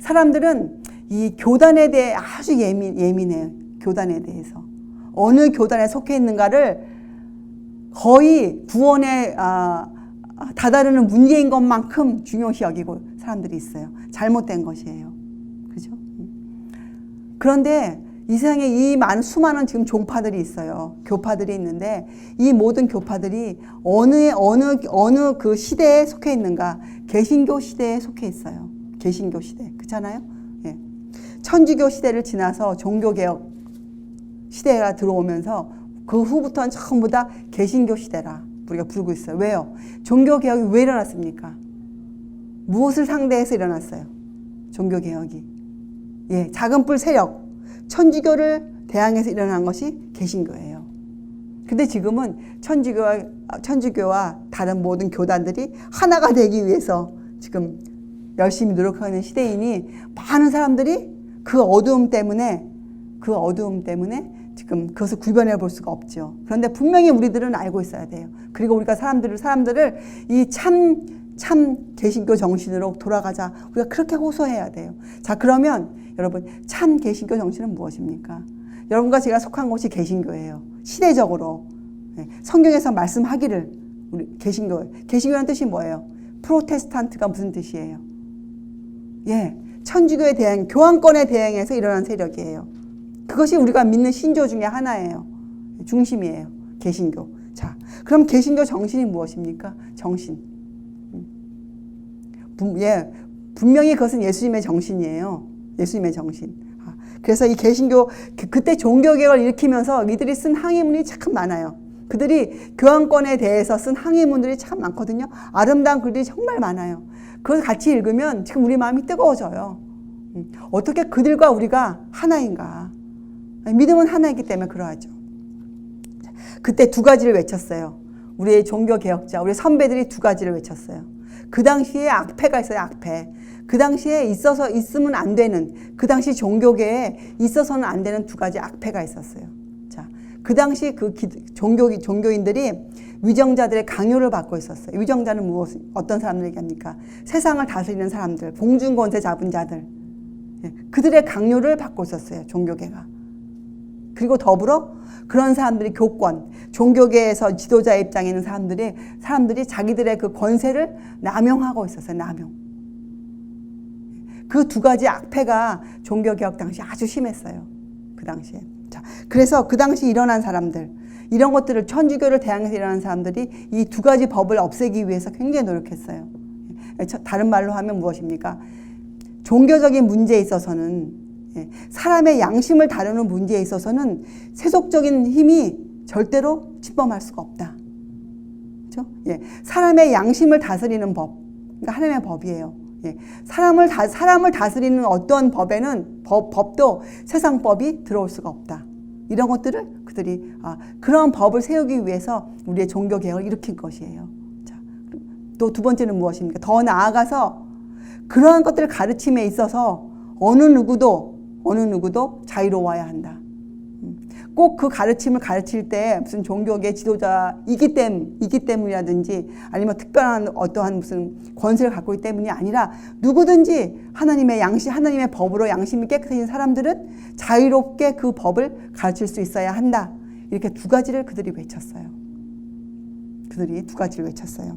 사람들은 이 교단에 대해 아주 예민해요. 교단에 대해서. 어느 교단에 속해 있는가를 거의 구원에 다다르는 문제인 것만큼 중요시 여기고 사람들이 있어요. 잘못된 것이에요. 그죠? 그런데 이 세상에 이 수많은 지금 종파들이 있어요. 교파들이 있는데 이 모든 교파들이 어느 그 시대에 속해 있는가? 개신교 시대에 속해 있어요. 개신교 시대. 그렇잖아요? 예. 천주교 시대를 지나서 종교개혁 시대가 들어오면서 그 후부터는 전부 다 개신교 시대라 우리가 부르고 있어요. 왜요? 종교개혁이 왜 일어났습니까? 무엇을 상대해서 일어났어요? 종교개혁이. 예, 작은 뿔 세력. 천주교를 대항해서 일어난 것이 개신교예요. 근데 지금은 천주교와 다른 모든 교단들이 하나가 되기 위해서 지금 열심히 노력하는 시대이니 많은 사람들이 그 어두움 때문에 지금 그것을 구별해 볼 수가 없죠. 그런데 분명히 우리들은 알고 있어야 돼요. 그리고 우리가 사람들을 이 참 개신교 정신으로 돌아가자. 우리가 그렇게 호소해야 돼요. 자, 그러면 여러분, 참 개신교 정신은 무엇입니까? 여러분과 제가 속한 곳이 개신교예요. 시대적으로. 성경에서 말씀하기를 우리 개신교라는 뜻이 뭐예요? 프로테스탄트가 무슨 뜻이에요? 예, 천주교에 대한 교황권에 대항해서 일어난 세력이에요. 그것이 우리가 믿는 신조 중에 하나예요. 중심이에요. 개신교. 자, 그럼 개신교 정신이 무엇입니까? 정신. 분명히 그것은 예수님의 정신이에요. 예수님의 정신. 그래서 이 개신교, 그때 종교개혁을 일으키면서 이들이 쓴 항해문이 참 많아요. 그들이 교황권에 대해서 쓴 항해문들이 참 많거든요. 아름다운 글들이 정말 많아요. 그걸 같이 읽으면 지금 우리 마음이 뜨거워져요. 어떻게 그들과 우리가 하나인가. 믿음은 하나이기 때문에 그러하죠. 그때 두 가지를 외쳤어요. 우리의 종교개혁자, 우리 선배들이 두 가지를 외쳤어요. 그 당시에 악패가 있어요. 악패. 그 당시에 있으면 안 되는, 그 당시 종교계에 있어서는 안 되는 두 가지 악패가 있었어요. 자, 그 당시 그 종교인들이 위정자들의 강요를 받고 있었어요. 위정자는 어떤 사람들 얘기합니까? 세상을 다스리는 사람들, 공중권세 잡은 자들. 그들의 강요를 받고 있었어요. 종교계가. 그리고 더불어 그런 사람들이 종교계에서 지도자 입장에 있는 사람들이 자기들의 그 권세를 남용하고 있었어요. 남용. 그 두 가지 악패가 종교개혁 당시 아주 심했어요. 그 당시에. 자, 그래서 그 당시 일어난 사람들, 이런 것들을 천주교를 대항해서 일어난 사람들이 이 두 가지 법을 없애기 위해서 굉장히 노력했어요. 다른 말로 하면 무엇입니까? 종교적인 문제에 있어서는, 사람의 양심을 다루는 문제에 있어서는 세속적인 힘이 절대로 침범할 수가 없다. 그렇죠? 사람의 양심을 다스리는 법, 그러니까 하나님의 법이에요. 사람을 다스리는 어떤 법에는 법도 세상 법이 들어올 수가 없다. 이런 것들을 그들이 그런 법을 세우기 위해서 우리의 종교 개혁을 일으킨 것이에요. 자, 또 두 번째는 무엇입니까? 더 나아가서 그러한 것들을 가르침에 있어서 어느 누구도 자유로워야 한다. 꼭 그 가르침을 가르칠 때 무슨 종교계 지도자이기 때문이라든지 아니면 특별한 어떠한 무슨 권세를 갖고 있기 때문이 아니라 누구든지 하나님의 양심, 하나님의 법으로 양심이 깨끗해진 사람들은 자유롭게 그 법을 가르칠 수 있어야 한다. 이렇게 두 가지를 그들이 외쳤어요. 그들이 두 가지를 외쳤어요.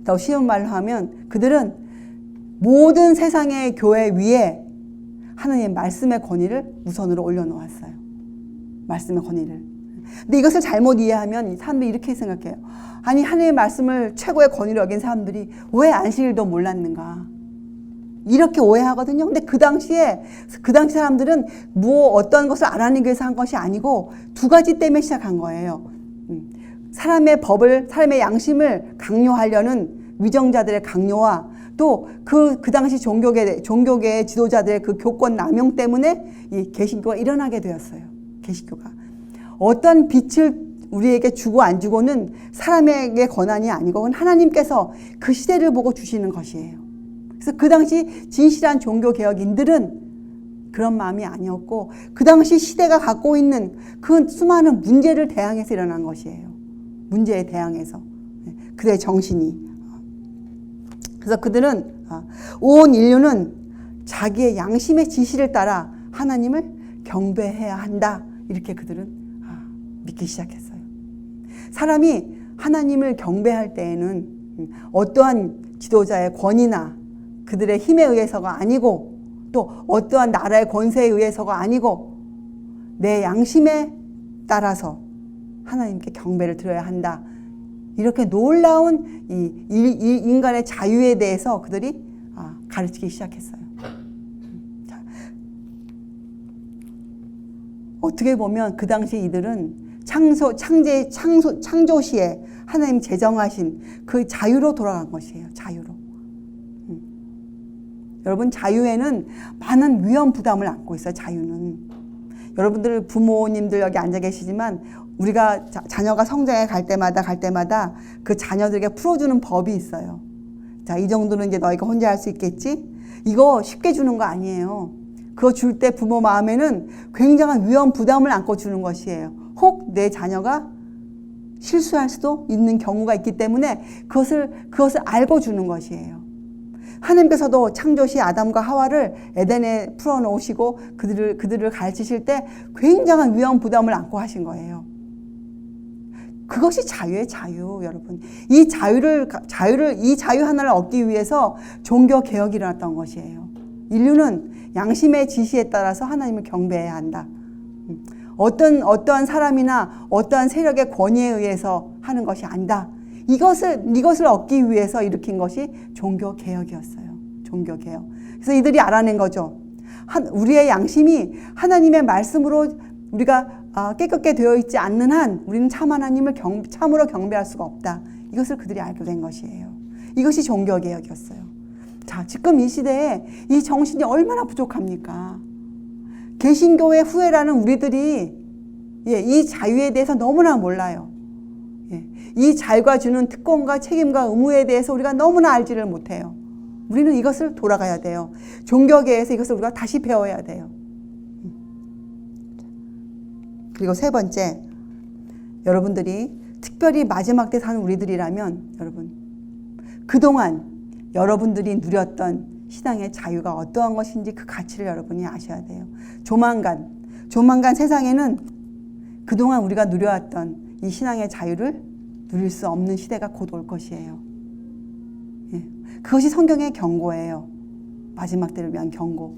더 쉬운 말로 하면 그들은 모든 세상의 교회 위에 하나님의 말씀의 권위를 우선으로 올려놓았어요. 말씀의 권위를. 근데 이것을 잘못 이해하면 사람들이 이렇게 생각해요. 아니, 하나님의 말씀을 최고의 권위로 여긴 사람들이 왜 안식일도 몰랐는가? 이렇게 오해하거든요. 근데 그 당시 사람들은 어떤 것을 알아내기 위해서 한 것이 아니고 두 가지 때문에 시작한 거예요. 사람의 법을, 사람의 양심을 강요하려는 위정자들의 강요와 또 그 당시 종교계의 지도자들의 그 교권 남용 때문에 이 개신교가 일어나게 되었어요. 개신교가. 어떤 빛을 우리에게 주고 안 주고는 사람에게 권한이 아니고 하나님께서 그 시대를 보고 주시는 것이에요. 그래서 그 당시 진실한 종교개혁인들은 그런 마음이 아니었고 그 당시 시대가 갖고 있는 그 수많은 문제를 대항해서 일어난 것이에요. 문제에 대항해서. 그들의 정신이. 그래서 그들은 온 인류는 자기의 양심의 지시를 따라 하나님을 경배해야 한다. 이렇게 그들은 믿기 시작했어요. 사람이 하나님을 경배할 때에는 어떠한 지도자의 권위나 그들의 힘에 의해서가 아니고 또 어떠한 나라의 권세에 의해서가 아니고 내 양심에 따라서 하나님께 경배를 드려야 한다. 이렇게 놀라운 이 인간의 자유에 대해서 그들이 가르치기 시작했어요. 자, 어떻게 보면 그 당시 이들은 창조시에 하나님 제정하신 그 자유로 돌아간 것이에요. 자유로. 여러분, 자유에는 많은 위험 부담을 안고 있어요. 자유는. 여러분들 부모님들 여기 앉아 계시지만 우리가 자녀가 성장해 갈 때마다 그 자녀들에게 풀어주는 법이 있어요. 자, 이 정도는 이제 너희가 혼자 할 수 있겠지? 이거 쉽게 주는 거 아니에요. 그거 줄 때 부모 마음에는 굉장한 위험 부담을 안고 주는 것이에요. 혹 내 자녀가 실수할 수도 있는 경우가 있기 때문에 그것을 알고 주는 것이에요. 하나님께서도 창조시 아담과 하와를 에덴에 풀어놓으시고 그들을 가르치실 때 굉장한 위험 부담을 안고 하신 거예요. 그것이 자유의 자유, 여러분. 이 자유 하나를 얻기 위해서 종교 개혁이 일어났던 것이에요. 인류는 양심의 지시에 따라서 하나님을 경배해야 한다. 어떠한 사람이나 어떠한 세력의 권위에 의해서 하는 것이 아니다. 이것을 얻기 위해서 일으킨 것이 종교 개혁이었어요. 종교 개혁. 그래서 이들이 알아낸 거죠. 우리의 양심이 하나님의 말씀으로 우리가 깨끗게 되어 있지 않는 한 우리는 참 하나님을 참으로 경배할 수가 없다. 이것을 그들이 알게 된 것이에요. 이것이 종교 개혁이었어요. 자, 지금 이 시대에 이 정신이 얼마나 부족합니까? 개신교의 후예라는 우리들이 이 자유에 대해서 너무나 몰라요. 이 자유가 주는 특권과 책임과 의무에 대해서 우리가 너무나 알지를 못해요. 우리는 이것을 돌아가야 돼요. 종교계에서 이것을 우리가 다시 배워야 돼요. 그리고 세 번째, 여러분들이 특별히 마지막 때 사는 우리들이라면 여러분, 그동안 여러분들이 누렸던 신앙의 자유가 어떠한 것인지 그 가치를 여러분이 아셔야 돼요. 조만간 세상에는 그동안 우리가 누려왔던 이 신앙의 자유를 누릴 수 없는 시대가 곧 올 것이에요. 그것이 성경의 경고예요. 마지막 때를 위한 경고.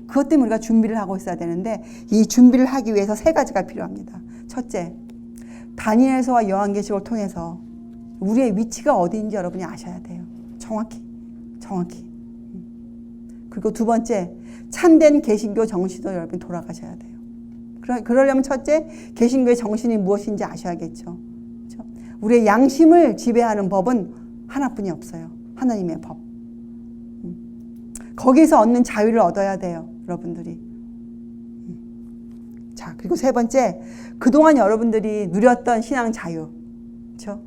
그것 때문에 우리가 준비를 하고 있어야 되는데 이 준비를 하기 위해서 3가지가 필요합니다. 첫째, 다니엘서와 요한계시록을 통해서 우리의 위치가 어디인지 여러분이 아셔야 돼요. 정확히. 그리고 2번째, 참된 개신교 정신으로 여러분이 돌아가셔야 돼요. 그러려면 첫째, 개신교의 정신이 무엇인지 아셔야겠죠. 그렇죠? 우리의 양심을 지배하는 법은 하나뿐이 없어요. 하나님의 법. 거기서 얻는 자유를 얻어야 돼요. 여러분들이. 자, 그리고 3번째, 그동안 여러분들이 누렸던 신앙 자유. 그렇죠?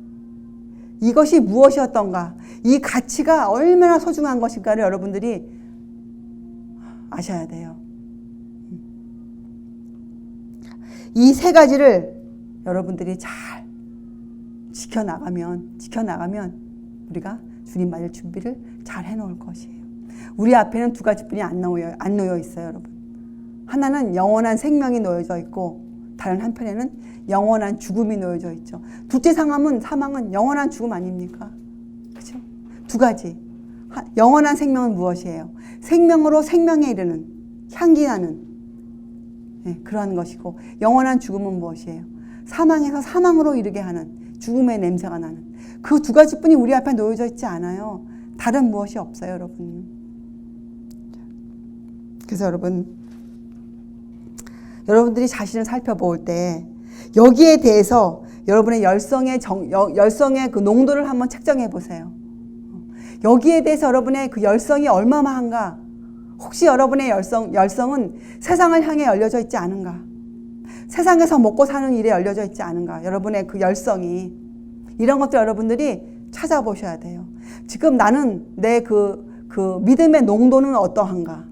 이것이 무엇이었던가, 이 가치가 얼마나 소중한 것인가를 여러분들이 아셔야 돼요. 이 3가지를 여러분들이 잘 지켜나가면 우리가 주님 맞을 준비를 잘 해놓을 것이에요. 우리 앞에는 2가지뿐이 안 놓여 있어요, 여러분. 하나는 영원한 생명이 놓여져 있고 다른 한편에는 영원한 죽음이 놓여져 있죠. 둘째 사망은 영원한 죽음 아닙니까? 그렇죠? 2가지. 영원한 생명은 무엇이에요? 생명으로 생명에 이르는 향기 나는 그러한 것이고, 영원한 죽음은 무엇이에요? 사망에서 사망으로 이르게 하는 죽음의 냄새가 나는 그 2가지뿐이 우리 앞에 놓여져 있지 않아요. 다른 무엇이 없어요, 여러분. 그래서 여러분들이 자신을 살펴볼 때 여기에 대해서 여러분의 열성의 그 농도를 한번 측정해 보세요. 여기에 대해서 여러분의 그 열성이 얼마만한가? 혹시 여러분의 열성은 세상을 향해 열려져 있지 않은가? 세상에서 먹고 사는 일에 열려져 있지 않은가? 여러분의 그 열성이, 이런 것들 여러분들이 찾아보셔야 돼요. 지금 나는 내 그 믿음의 농도는 어떠한가?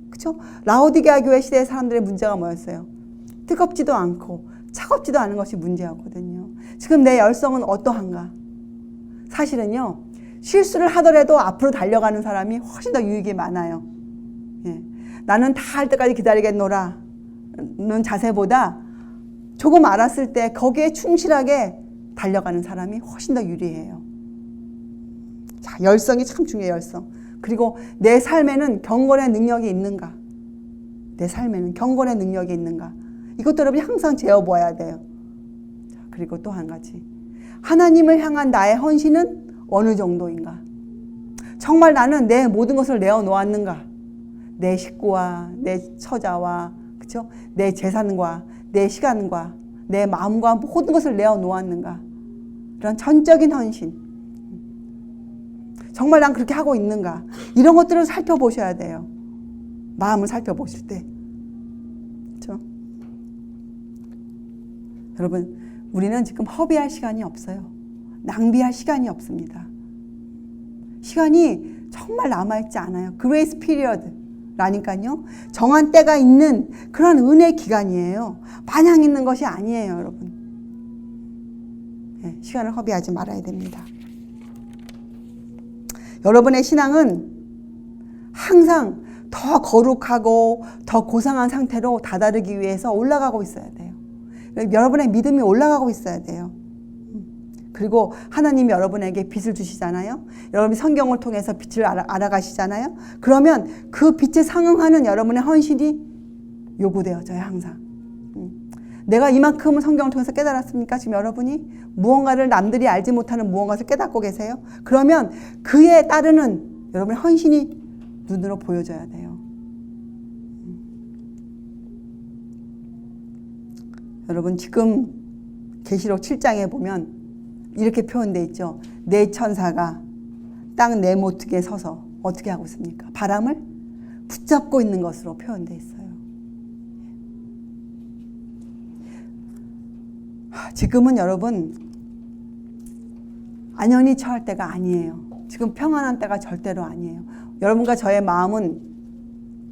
그렇죠? 라오디게아 교회 시대의 사람들의 문제가 뭐였어요? 뜨겁지도 않고 차갑지도 않은 것이 문제였거든요. 지금 내 열성은 어떠한가? 사실은요, 실수를 하더라도 앞으로 달려가는 사람이 훨씬 더 유익이 많아요. 나는 다 할 때까지 기다리겠노라 는 자세보다 조금 알았을 때 거기에 충실하게 달려가는 사람이 훨씬 더 유리해요. 자, 열성이 참 중요해요. 열성. 그리고 내 삶에는 경건의 능력이 있는가? 내 삶에는 경건의 능력이 있는가? 이것도 여러분이 항상 재어보아야 돼요. 자, 그리고 또 한 가지, 하나님을 향한 나의 헌신은 어느 정도인가? 정말 나는 내 모든 것을 내어놓았는가? 내 식구와 내 처자와, 그렇죠? 내 재산과 내 시간과 내 마음과 모든 것을 내어놓았는가? 이런 전적인 헌신. 정말 난 그렇게 하고 있는가? 이런 것들을 살펴보셔야 돼요. 마음을 살펴보실 때. 그렇죠? 여러분, 우리는 지금 허비할 시간이 없어요. 낭비할 시간이 없습니다. 시간이 정말 남아있지 않아요. 그레이스 피리어드라니까요. 정한 때가 있는 그런 은혜 기간이에요. 마냥 있는 것이 아니에요, 여러분. 네, 시간을 허비하지 말아야 됩니다. 여러분의 신앙은 항상 더 거룩하고 더 고상한 상태로 다다르기 위해서 올라가고 있어야 돼요. 여러분의 믿음이 올라가고 있어야 돼요. 그리고 하나님이 여러분에게 빛을 주시잖아요. 여러분이 성경을 통해서 빛을 알아가시잖아요. 그러면 그 빛에 상응하는 여러분의 헌신이 요구되어져요, 항상. 내가 이만큼은 성경을 통해서 깨달았습니까? 지금 여러분이 무언가를 남들이 알지 못하는 무언가를 깨닫고 계세요? 그러면 그에 따르는 여러분의 헌신이 눈으로 보여져야 돼요. 여러분, 지금 계시록 7장에 보면 이렇게 표현되어 있죠. 네 천사가 땅 네모특에 서서 어떻게 하고 있습니까? 바람을 붙잡고 있는 것으로 표현되어 있어요. 지금은 여러분 안연히 처할 때가 아니에요. 지금 평안한 때가 절대로 아니에요. 여러분과 저의 마음은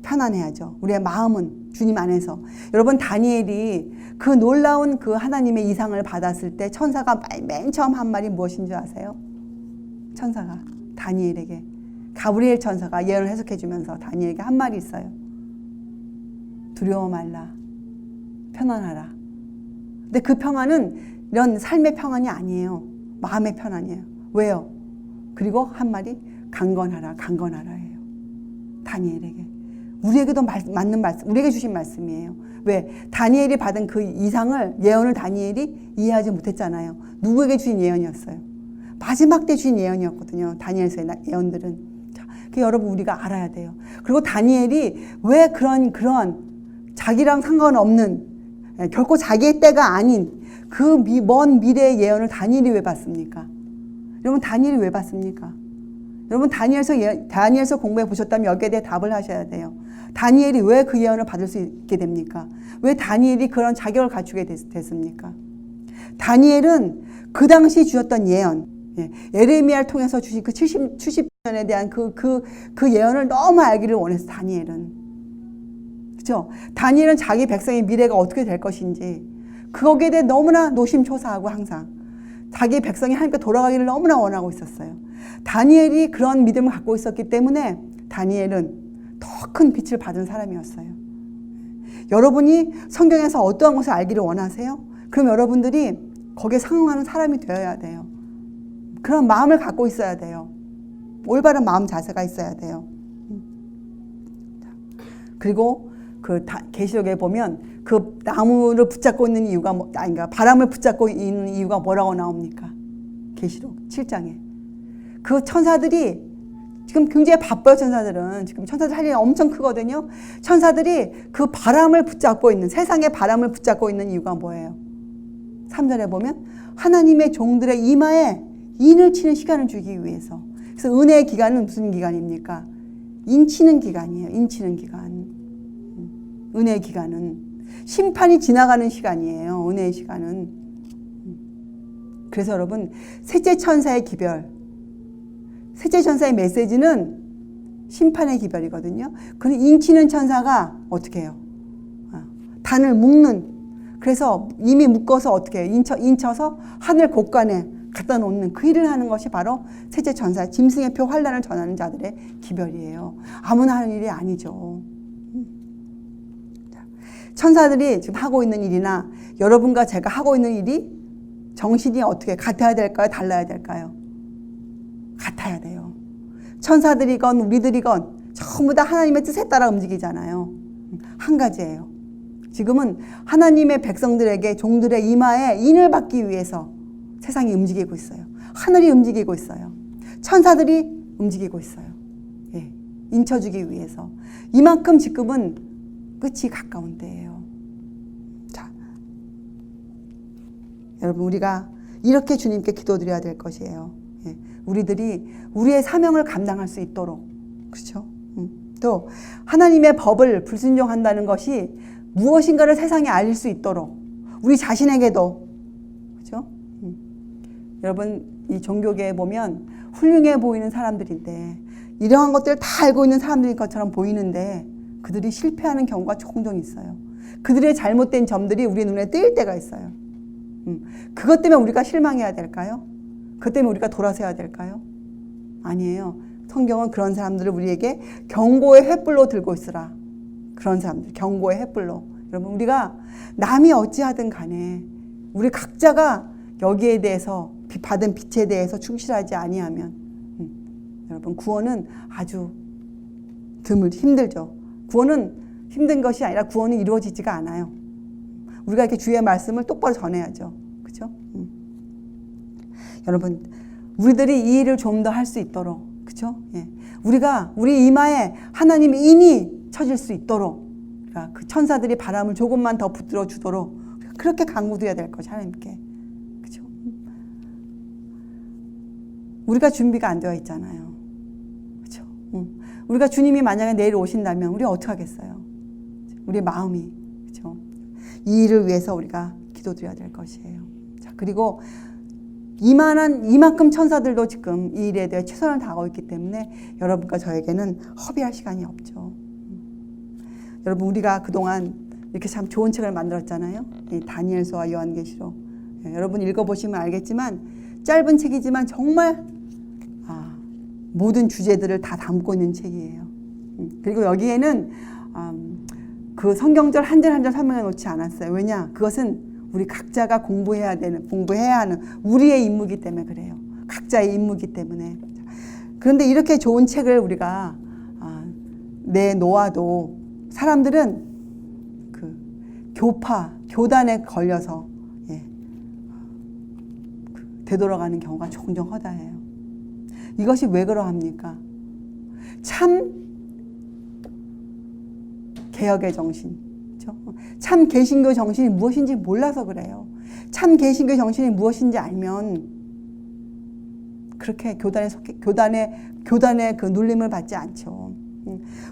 편안해야죠. 우리의 마음은 주님 안에서. 여러분, 다니엘이 그 놀라운 그 하나님의 이상을 받았을 때 천사가 맨 처음 한 말이 무엇인 줄 아세요? 천사가 다니엘에게, 가브리엘 천사가 예언을 해석해 주면서 다니엘에게 한 말이 있어요. 두려워 말라. 편안하라. 근데 그 평안은 이런 삶의 평안이 아니에요. 마음의 편안이에요. 왜요? 그리고 한 말이 강건하라, 강건하라 해요. 다니엘에게. 우리에게도 맞는 말씀, 우리에게 주신 말씀이에요. 왜? 다니엘이 받은 그 이상을, 예언을 다니엘이 이해하지 못했잖아요. 누구에게 주신 예언이었어요? 마지막 때 주신 예언이었거든요. 다니엘서의 예언들은. 자, 그 여러분 우리가 알아야 돼요. 그리고 다니엘이 왜 그런 자기랑 상관없는, 결코 자기의 때가 아닌 그 먼 미래의 예언을 다니엘이 왜 받습니까? 여러분 다니엘이 왜 받습니까? 여러분 다니엘서 공부해 보셨다면 여기에 대해 답을 하셔야 돼요. 다니엘이 왜 그 예언을 받을 수 있게 됩니까? 왜 다니엘이 그런 자격을 갖추게 됐습니까? 다니엘은 그 당시 주셨던 예언, 예레미야를 통해서 주신 그 70년에 대한 그 예언을 너무 알기를 원해서 다니엘은. 그죠? 다니엘은 자기 백성의 미래가 어떻게 될 것인지 거기에 대해 너무나 노심초사하고 항상 자기 백성이 하나님께 돌아가기를 너무나 원하고 있었어요. 다니엘이 그런 믿음을 갖고 있었기 때문에 다니엘은 더 큰 빛을 받은 사람이었어요. 여러분이 성경에서 어떠한 것을 알기를 원하세요? 그럼 여러분들이 거기에 상응하는 사람이 되어야 돼요. 그런 마음을 갖고 있어야 돼요. 올바른 마음 자세가 있어야 돼요. 그리고 그 계시록에 보면 그 나무를 붙잡고 있는 이유가 그러니까 바람을 붙잡고 있는 이유가 뭐라고 나옵니까? 계시록 7장에. 그 천사들이 지금 굉장히 바빠요. 천사들은 지금 천사들 할 일이 엄청 크거든요. 천사들이 그 바람을 붙잡고 있는, 세상의 바람을 붙잡고 있는 이유가 뭐예요? 3절에 보면 하나님의 종들의 이마에 인을 치는 시간을 주기 위해서. 그래서 은혜의 기간은 무슨 기간입니까? 인치는 기간이에요. 인치는 기간. 은혜의 기간은 심판이 지나가는 시간이에요. 은혜의 시간은. 그래서 여러분 셋째 천사의 기별, 셋째 천사의 메시지는 심판의 기별이거든요. 그리고 인치는 천사가 어떻게 해요? 단을 묶는, 그래서 이미 묶어서 어떻게 해요? 인쳐서 하늘 곳간에 갖다 놓는 그 일을 하는 것이 바로 셋째 천사, 짐승의 표 환란을 전하는 자들의 기별이에요. 아무나 하는 일이 아니죠. 천사들이 지금 하고 있는 일이나 여러분과 제가 하고 있는 일이 정신이 어떻게 같아야 될까요? 달라야 될까요? 같아야 돼요. 천사들이건 우리들이건 전부 다 하나님의 뜻에 따라 움직이잖아요. 한 가지예요. 지금은 하나님의 백성들에게 종들의 이마에 인을 받기 위해서 세상이 움직이고 있어요. 하늘이 움직이고 있어요. 천사들이 움직이고 있어요. 예, 인쳐주기 위해서. 이만큼 지금은 끝이 가까운 때예요. 자, 여러분 우리가 이렇게 주님께 기도드려야 될 것이에요. 예, 우리들이 우리의 사명을 감당할 수 있도록, 그렇죠? 또 하나님의 법을 불순종한다는 것이 무엇인가를 세상에 알릴 수 있도록 우리 자신에게도, 그렇죠? 여러분 이 종교계에 보면 훌륭해 보이는 사람들인데 이러한 것들을 다 알고 있는 사람들인 것처럼 보이는데 그들이 실패하는 경우가 종종 있어요. 그들의 잘못된 점들이 우리 눈에 띄일 때가 있어요. 그것 때문에 우리가 실망해야 될까요? 그것 때문에 우리가 돌아서야 될까요? 아니에요. 성경은 그런 사람들을 우리에게 경고의 횃불로 들고 있으라. 그런 사람들, 경고의 횃불로. 여러분 우리가 남이 어찌하든 간에 우리 각자가 여기에 대해서 받은 빛에 대해서 충실하지 아니하면 여러분 구원은 아주 힘들죠. 구원은 힘든 것이 아니라 구원은 이루어지지가 않아요. 우리가 이렇게 주의 말씀을 똑바로 전해야죠. 그렇죠? 여러분 우리들이 이 일을 좀 더 할 수 있도록, 그렇죠? 예. 우리 이마에 하나님의 인이 쳐질 수 있도록, 그러니까 그 천사들이 바람을 조금만 더 붙들어 주도록 그렇게 간구드려야 될 것이 하나님께, 그렇죠? 우리가 준비가 안 되어 있잖아요. 그렇죠? 우리가 주님이 만약에 내일 오신다면 우리 어떻게 하겠어요? 우리의 마음이, 그렇죠? 이 일을 위해서 우리가 기도드려야 될 것이에요. 자, 그리고 이만큼 천사들도 지금 이 일에 대해 최선을 다하고 있기 때문에 여러분과 저에게는 허비할 시간이 없죠. 여러분 우리가 그동안 이렇게 참 좋은 책을 만들었잖아요. 이 다니엘서와 요한계시록. 여러분 읽어보시면 알겠지만 짧은 책이지만 정말 모든 주제들을 다 담고 있는 책이에요. 그리고 여기에는 그 성경절 한 절 한 절 설명해 놓지 않았어요. 왜냐? 그것은 우리 각자가 공부해야 하는 우리의 임무이기 때문에 그래요. 각자의 임무이기 때문에. 그런데 이렇게 좋은 책을 우리가 내놓아도 사람들은 그 교단에 걸려서 되돌아가는 경우가 종종 허다해요. 이것이 왜 그러합니까? 참 개혁의 정신, 그렇죠? 참 개신교 정신이 무엇인지 몰라서 그래요. 참 개신교 정신이 무엇인지 알면 그렇게 교단의 그 눌림을 받지 않죠.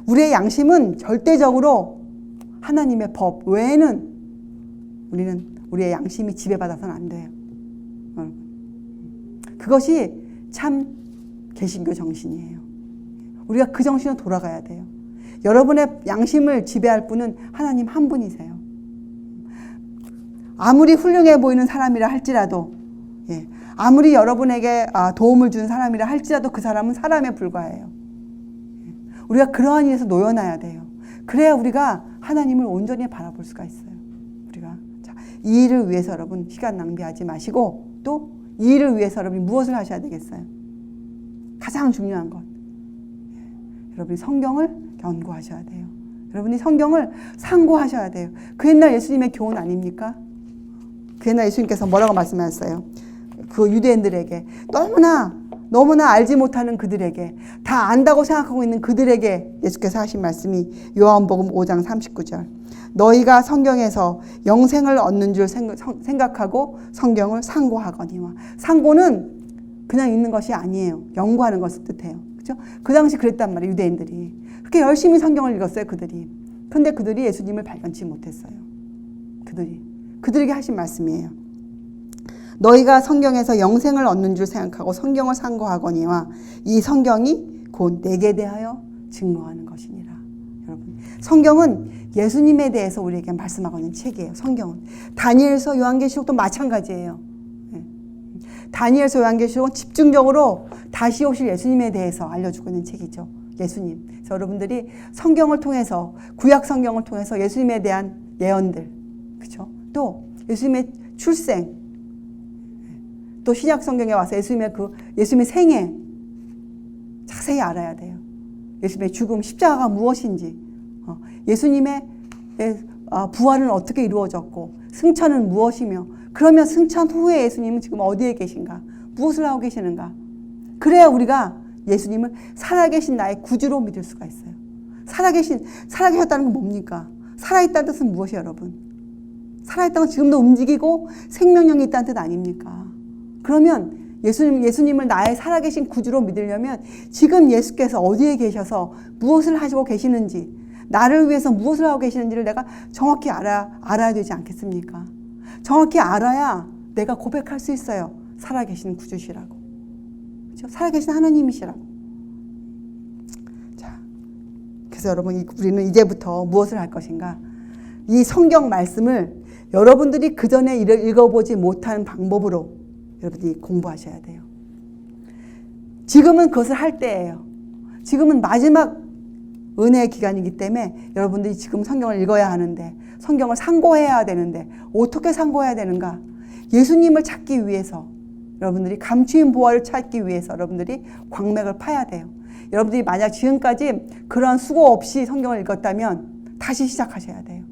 우리의 양심은 절대적으로 하나님의 법 외에는 우리의 양심이 지배받아서는 안 돼요. 그것이 참 개신교 정신이에요. 우리가 그 정신으로 돌아가야 돼요. 여러분의 양심을 지배할 분은 하나님 한 분이세요. 아무리 훌륭해 보이는 사람이라 할지라도, 아무리 여러분에게 도움을 준 사람이라 할지라도 그 사람은 사람에 불과해요. 우리가 그러한 일에서 놓여놔야 돼요. 그래야 우리가 하나님을 온전히 바라볼 수가 있어요. 우리가 이 일을 위해서 여러분 시간 낭비하지 마시고, 또 이 일을 위해서 여러분이 무엇을 하셔야 되겠어요? 가장 중요한 것, 여러분이 성경을 연구하셔야 돼요. 여러분이 성경을 상고하셔야 돼요. 그 옛날 예수님의 교훈 아닙니까? 그 옛날 예수님께서 뭐라고 말씀하셨어요? 그 유대인들에게, 너무나 알지 못하는 그들에게, 다 안다고 생각하고 있는 그들에게 예수께서 하신 말씀이 요한복음 5장 39절. 너희가 성경에서 영생을 얻는 줄 생각하고 성경을 상고하거니와. 상고는 그냥 읽는 것이 아니에요. 연구하는 것을 뜻해요. 그렇죠? 그 당시 그랬단 말이에요. 유대인들이. 그렇게 열심히 성경을 읽었어요. 그들이. 그런데 그들이 예수님을 발견치 못했어요. 그들에게 하신 말씀이에요. 너희가 성경에서 영생을 얻는 줄 생각하고 성경을 상고하거니와 이 성경이 곧 내게 대하여 증거하는 것이니라. 여러분, 성경은 예수님에 대해서 우리에게 말씀하고 있는 책이에요. 성경은. 다니엘서 요한계시록도 마찬가지예요. 다니엘서 요한계시록은 집중적으로 다시 오실 예수님에 대해서 알려주고 있는 책이죠. 예수님. 그래서 여러분들이 성경을 통해서, 구약 성경을 통해서 예수님에 대한 예언들, 그렇죠? 또 예수님의 출생, 또 신약 성경에 와서 예수님의 생애 자세히 알아야 돼요. 예수님의 죽음, 십자가가 무엇인지, 예수님의 부활은 어떻게 이루어졌고, 승천은 무엇이며, 그러면 승천 후에 예수님은 지금 어디에 계신가, 무엇을 하고 계시는가. 그래야 우리가 예수님을 살아계신 나의 구주로 믿을 수가 있어요. 살아계셨다는 건 뭡니까? 살아있다는 뜻은 무엇이에요, 여러분? 살아있다는 건 지금도 움직이고 생명력이 있다는 뜻 아닙니까? 그러면 예수님을 나의 살아계신 구주로 믿으려면 지금 예수께서 어디에 계셔서 무엇을 하시고 계시는지, 나를 위해서 무엇을 하고 계시는지를 내가 정확히 알아야 되지 않겠습니까? 정확히 알아야 내가 고백할 수 있어요. 살아계신 구주시라고. 그렇죠? 살아계신 하나님이시라고. 자, 그래서 여러분, 우리는 이제부터 무엇을 할 것인가? 이 성경 말씀을 여러분들이 그전에 읽어보지 못한 방법으로 여러분들이 공부하셔야 돼요. 지금은 그것을 할 때예요. 지금은 마지막 은혜의 기간이기 때문에 여러분들이 지금 성경을 읽어야 하는데, 성경을 상고해야 되는데, 어떻게 상고해야 되는가? 예수님을 찾기 위해서, 여러분들이 감추인 보화를 찾기 위해서 여러분들이 광맥을 파야 돼요. 여러분들이 만약 지금까지 그러한 수고 없이 성경을 읽었다면 다시 시작하셔야 돼요.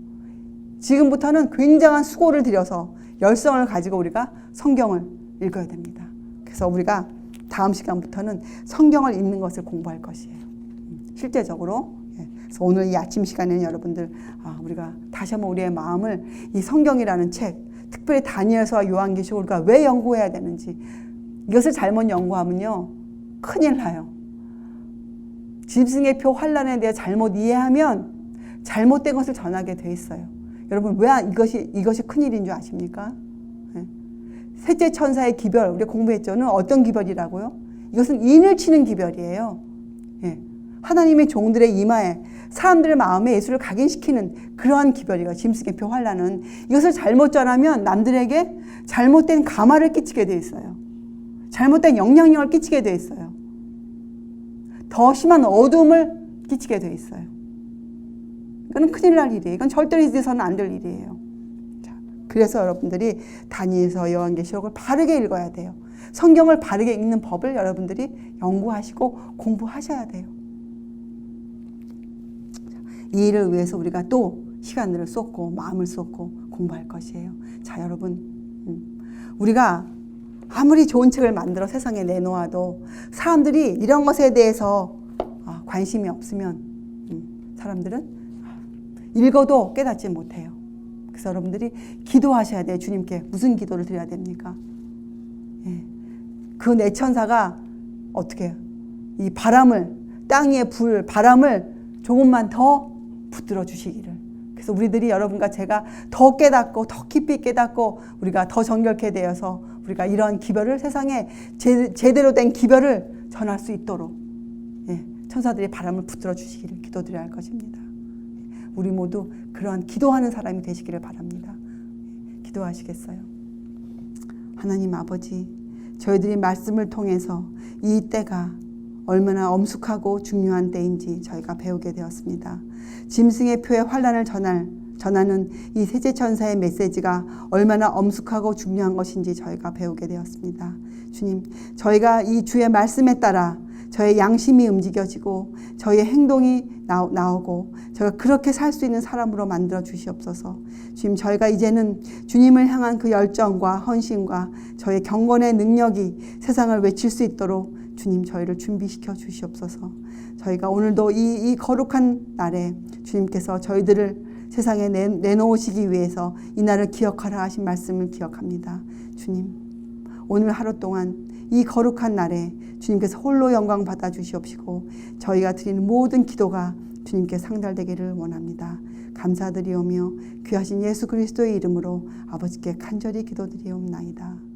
지금부터는 굉장한 수고를 들여서 열성을 가지고 우리가 성경을 읽어야 됩니다. 그래서 우리가 다음 시간부터는 성경을 읽는 것을 공부할 것이에요. 실제적으로. 그래서 오늘 이 아침 시간에는 여러분들, 우리가 다시 한번 우리의 마음을 이 성경이라는 책, 특별히 다니엘서와 요한계시록을 우리가 왜 연구해야 되는지, 이것을 잘못 연구하면요 큰일 나요. 짐승의 표 환란에 대해 잘못 이해하면 잘못된 것을 전하게 돼 있어요. 여러분, 왜 이것이 큰일인 줄 아십니까? 셋째 천사의 기별, 우리가 공부했죠는 어떤 기별이라고요? 이것은 인을 치는 기별이에요. 하나님의 종들의 이마에, 사람들의 마음에 예수를 각인시키는 그러한 기별이에요. 짐승의 표 환란은. 이것을 잘못 전하면 남들에게 잘못된 감화를 끼치게 돼 있어요. 잘못된 영향력을 끼치게 돼 있어요. 더 심한 어둠을 끼치게 돼 있어요. 이건 큰일 날 일이에요. 이건 절대로 있어서는 안 될 일이에요. 자, 그래서 여러분들이 다니엘서 요한계시록을 바르게 읽어야 돼요. 성경을 바르게 읽는 법을 여러분들이 연구하시고 공부하셔야 돼요. 이 일을 위해서 우리가 또 시간을 쏟고 마음을 쏟고 공부할 것이에요. 자, 여러분, 우리가 아무리 좋은 책을 만들어 세상에 내놓아도 사람들이 이런 것에 대해서 관심이 없으면 사람들은 읽어도 깨닫지 못해요. 그래서 여러분들이 기도하셔야 돼요. 주님께 무슨 기도를 드려야 됩니까? 예. 그 내천사가 어떻게 해요? 이 바람을, 땅 위의 불, 바람을 조금만 더 붙들어 주시기를. 그래서 우리들이 여러분과 제가 더 깨닫고 더 깊이 깨닫고 우리가 더 정결케 되어서 우리가 이런 기별을 세상에 제대로 된 기별을 전할 수 있도록 천사들이 바람을 붙들어 주시기를 기도드려야 할 것입니다. 우리 모두 그러한 기도하는 사람이 되시기를 바랍니다. 기도하시겠어요? 하나님 아버지, 저희들이 말씀을 통해서 이 때가 얼마나 엄숙하고 중요한 때인지 저희가 배우게 되었습니다. 짐승의 표의 환난을 전하는 이 세제천사의 메시지가 얼마나 엄숙하고 중요한 것인지 저희가 배우게 되었습니다. 주님, 저희가 이 주의 말씀에 따라 저의 양심이 움직여지고 저의 행동이 나오고 저희가 그렇게 살 수 있는 사람으로 만들어 주시옵소서. 주님, 저희가 이제는 주님을 향한 그 열정과 헌신과 저의 경건의 능력이 세상을 외칠 수 있도록 주님 저희를 준비시켜 주시옵소서. 저희가 오늘도 이 거룩한 날에 주님께서 저희들을 세상에 내놓으시기 위해서 이 날을 기억하라 하신 말씀을 기억합니다. 주님, 오늘 하루 동안 이 거룩한 날에 주님께서 홀로 영광 받아 주시옵시고 저희가 드리는 모든 기도가 주님께 상달되기를 원합니다. 감사드리오며 귀하신 예수 그리스도의 이름으로 아버지께 간절히 기도드리옵나이다.